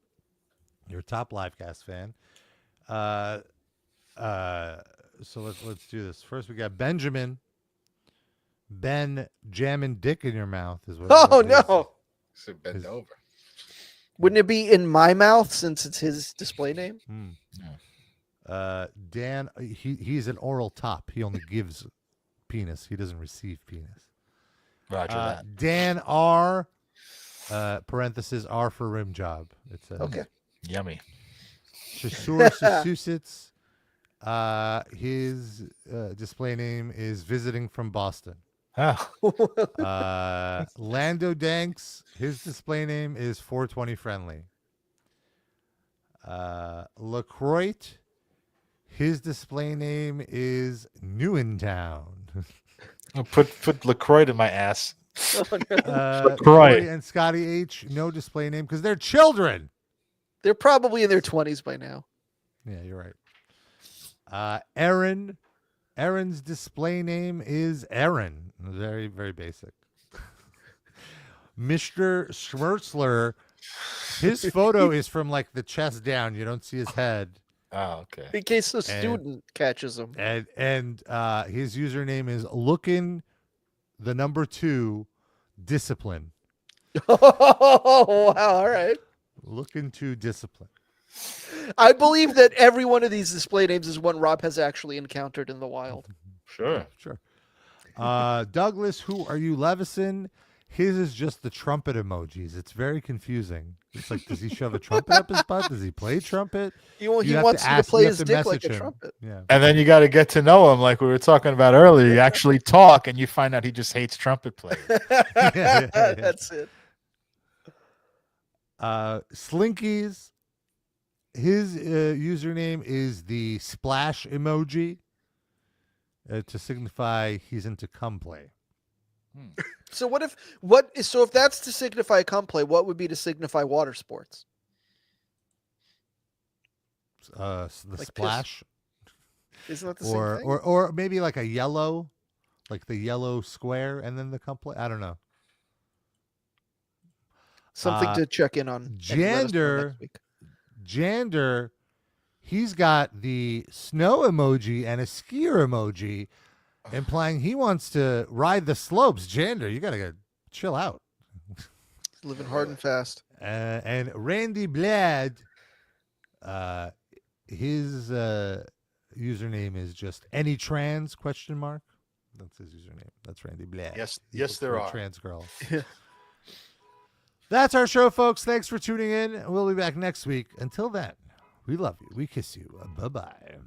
You're a top Livecast fan. So let's do this. First, we got Benjamin. Ben jamming dick in your mouth is what. Oh no! So bend over. Wouldn't it be in my mouth since it's his display name? Dan, he's an oral top. He only gives penis. He doesn't receive penis. Roger that. Dan R. Parenthesis R for rim job. It says. Okay. Yummy. Massachusetts. His display name is visiting from Boston. Lando Danks, his display name is 420 friendly. LaCroix, his display name is Newentown. Put LaCroix in my ass. Oh, no. LaCroix and Scotty H, no display name because they're children. They're probably in their 20s by now. Yeah, you're right. Aaron's display name is Aaron. Very, very basic. Mr. Schmertzler, his photo is from the chest down. You don't see his head. Oh, okay. In case a student catches him. And his username is looking the number 2 discipline. Oh, wow. All right. Looking to discipline. I believe that every one of these display names is one Rob has actually encountered in the wild. Sure. Douglas, who are you, Levison? His is just the trumpet emojis. It's very confusing. It's like, does he shove a trumpet up his butt? Does he play trumpet? He wants you to play his dick like a trumpet. Yeah. And then you got to get to know him, like we were talking about earlier. You actually talk, and you find out he just hates trumpet players. That's it. Slinkies. His username is the splash emoji to signify he's into cum play. So if that's to signify cum play, what would be to signify water sports? The splash. Isn't that the same thing? Or maybe like a yellow, like the yellow square and then the cum play? I don't know. Something to check in on. Jander, he's got the snow emoji and a skier emoji, implying he wants to ride the slopes. Jander, you gotta chill out. Living hard and fast. And Randy Blad, his username is just any trans ? That's his username. That's Randy Blad. Yes, there are trans girls. That's our show, folks. Thanks for tuning in. We'll be back next week. Until then, we love you. We kiss you. Bye-bye.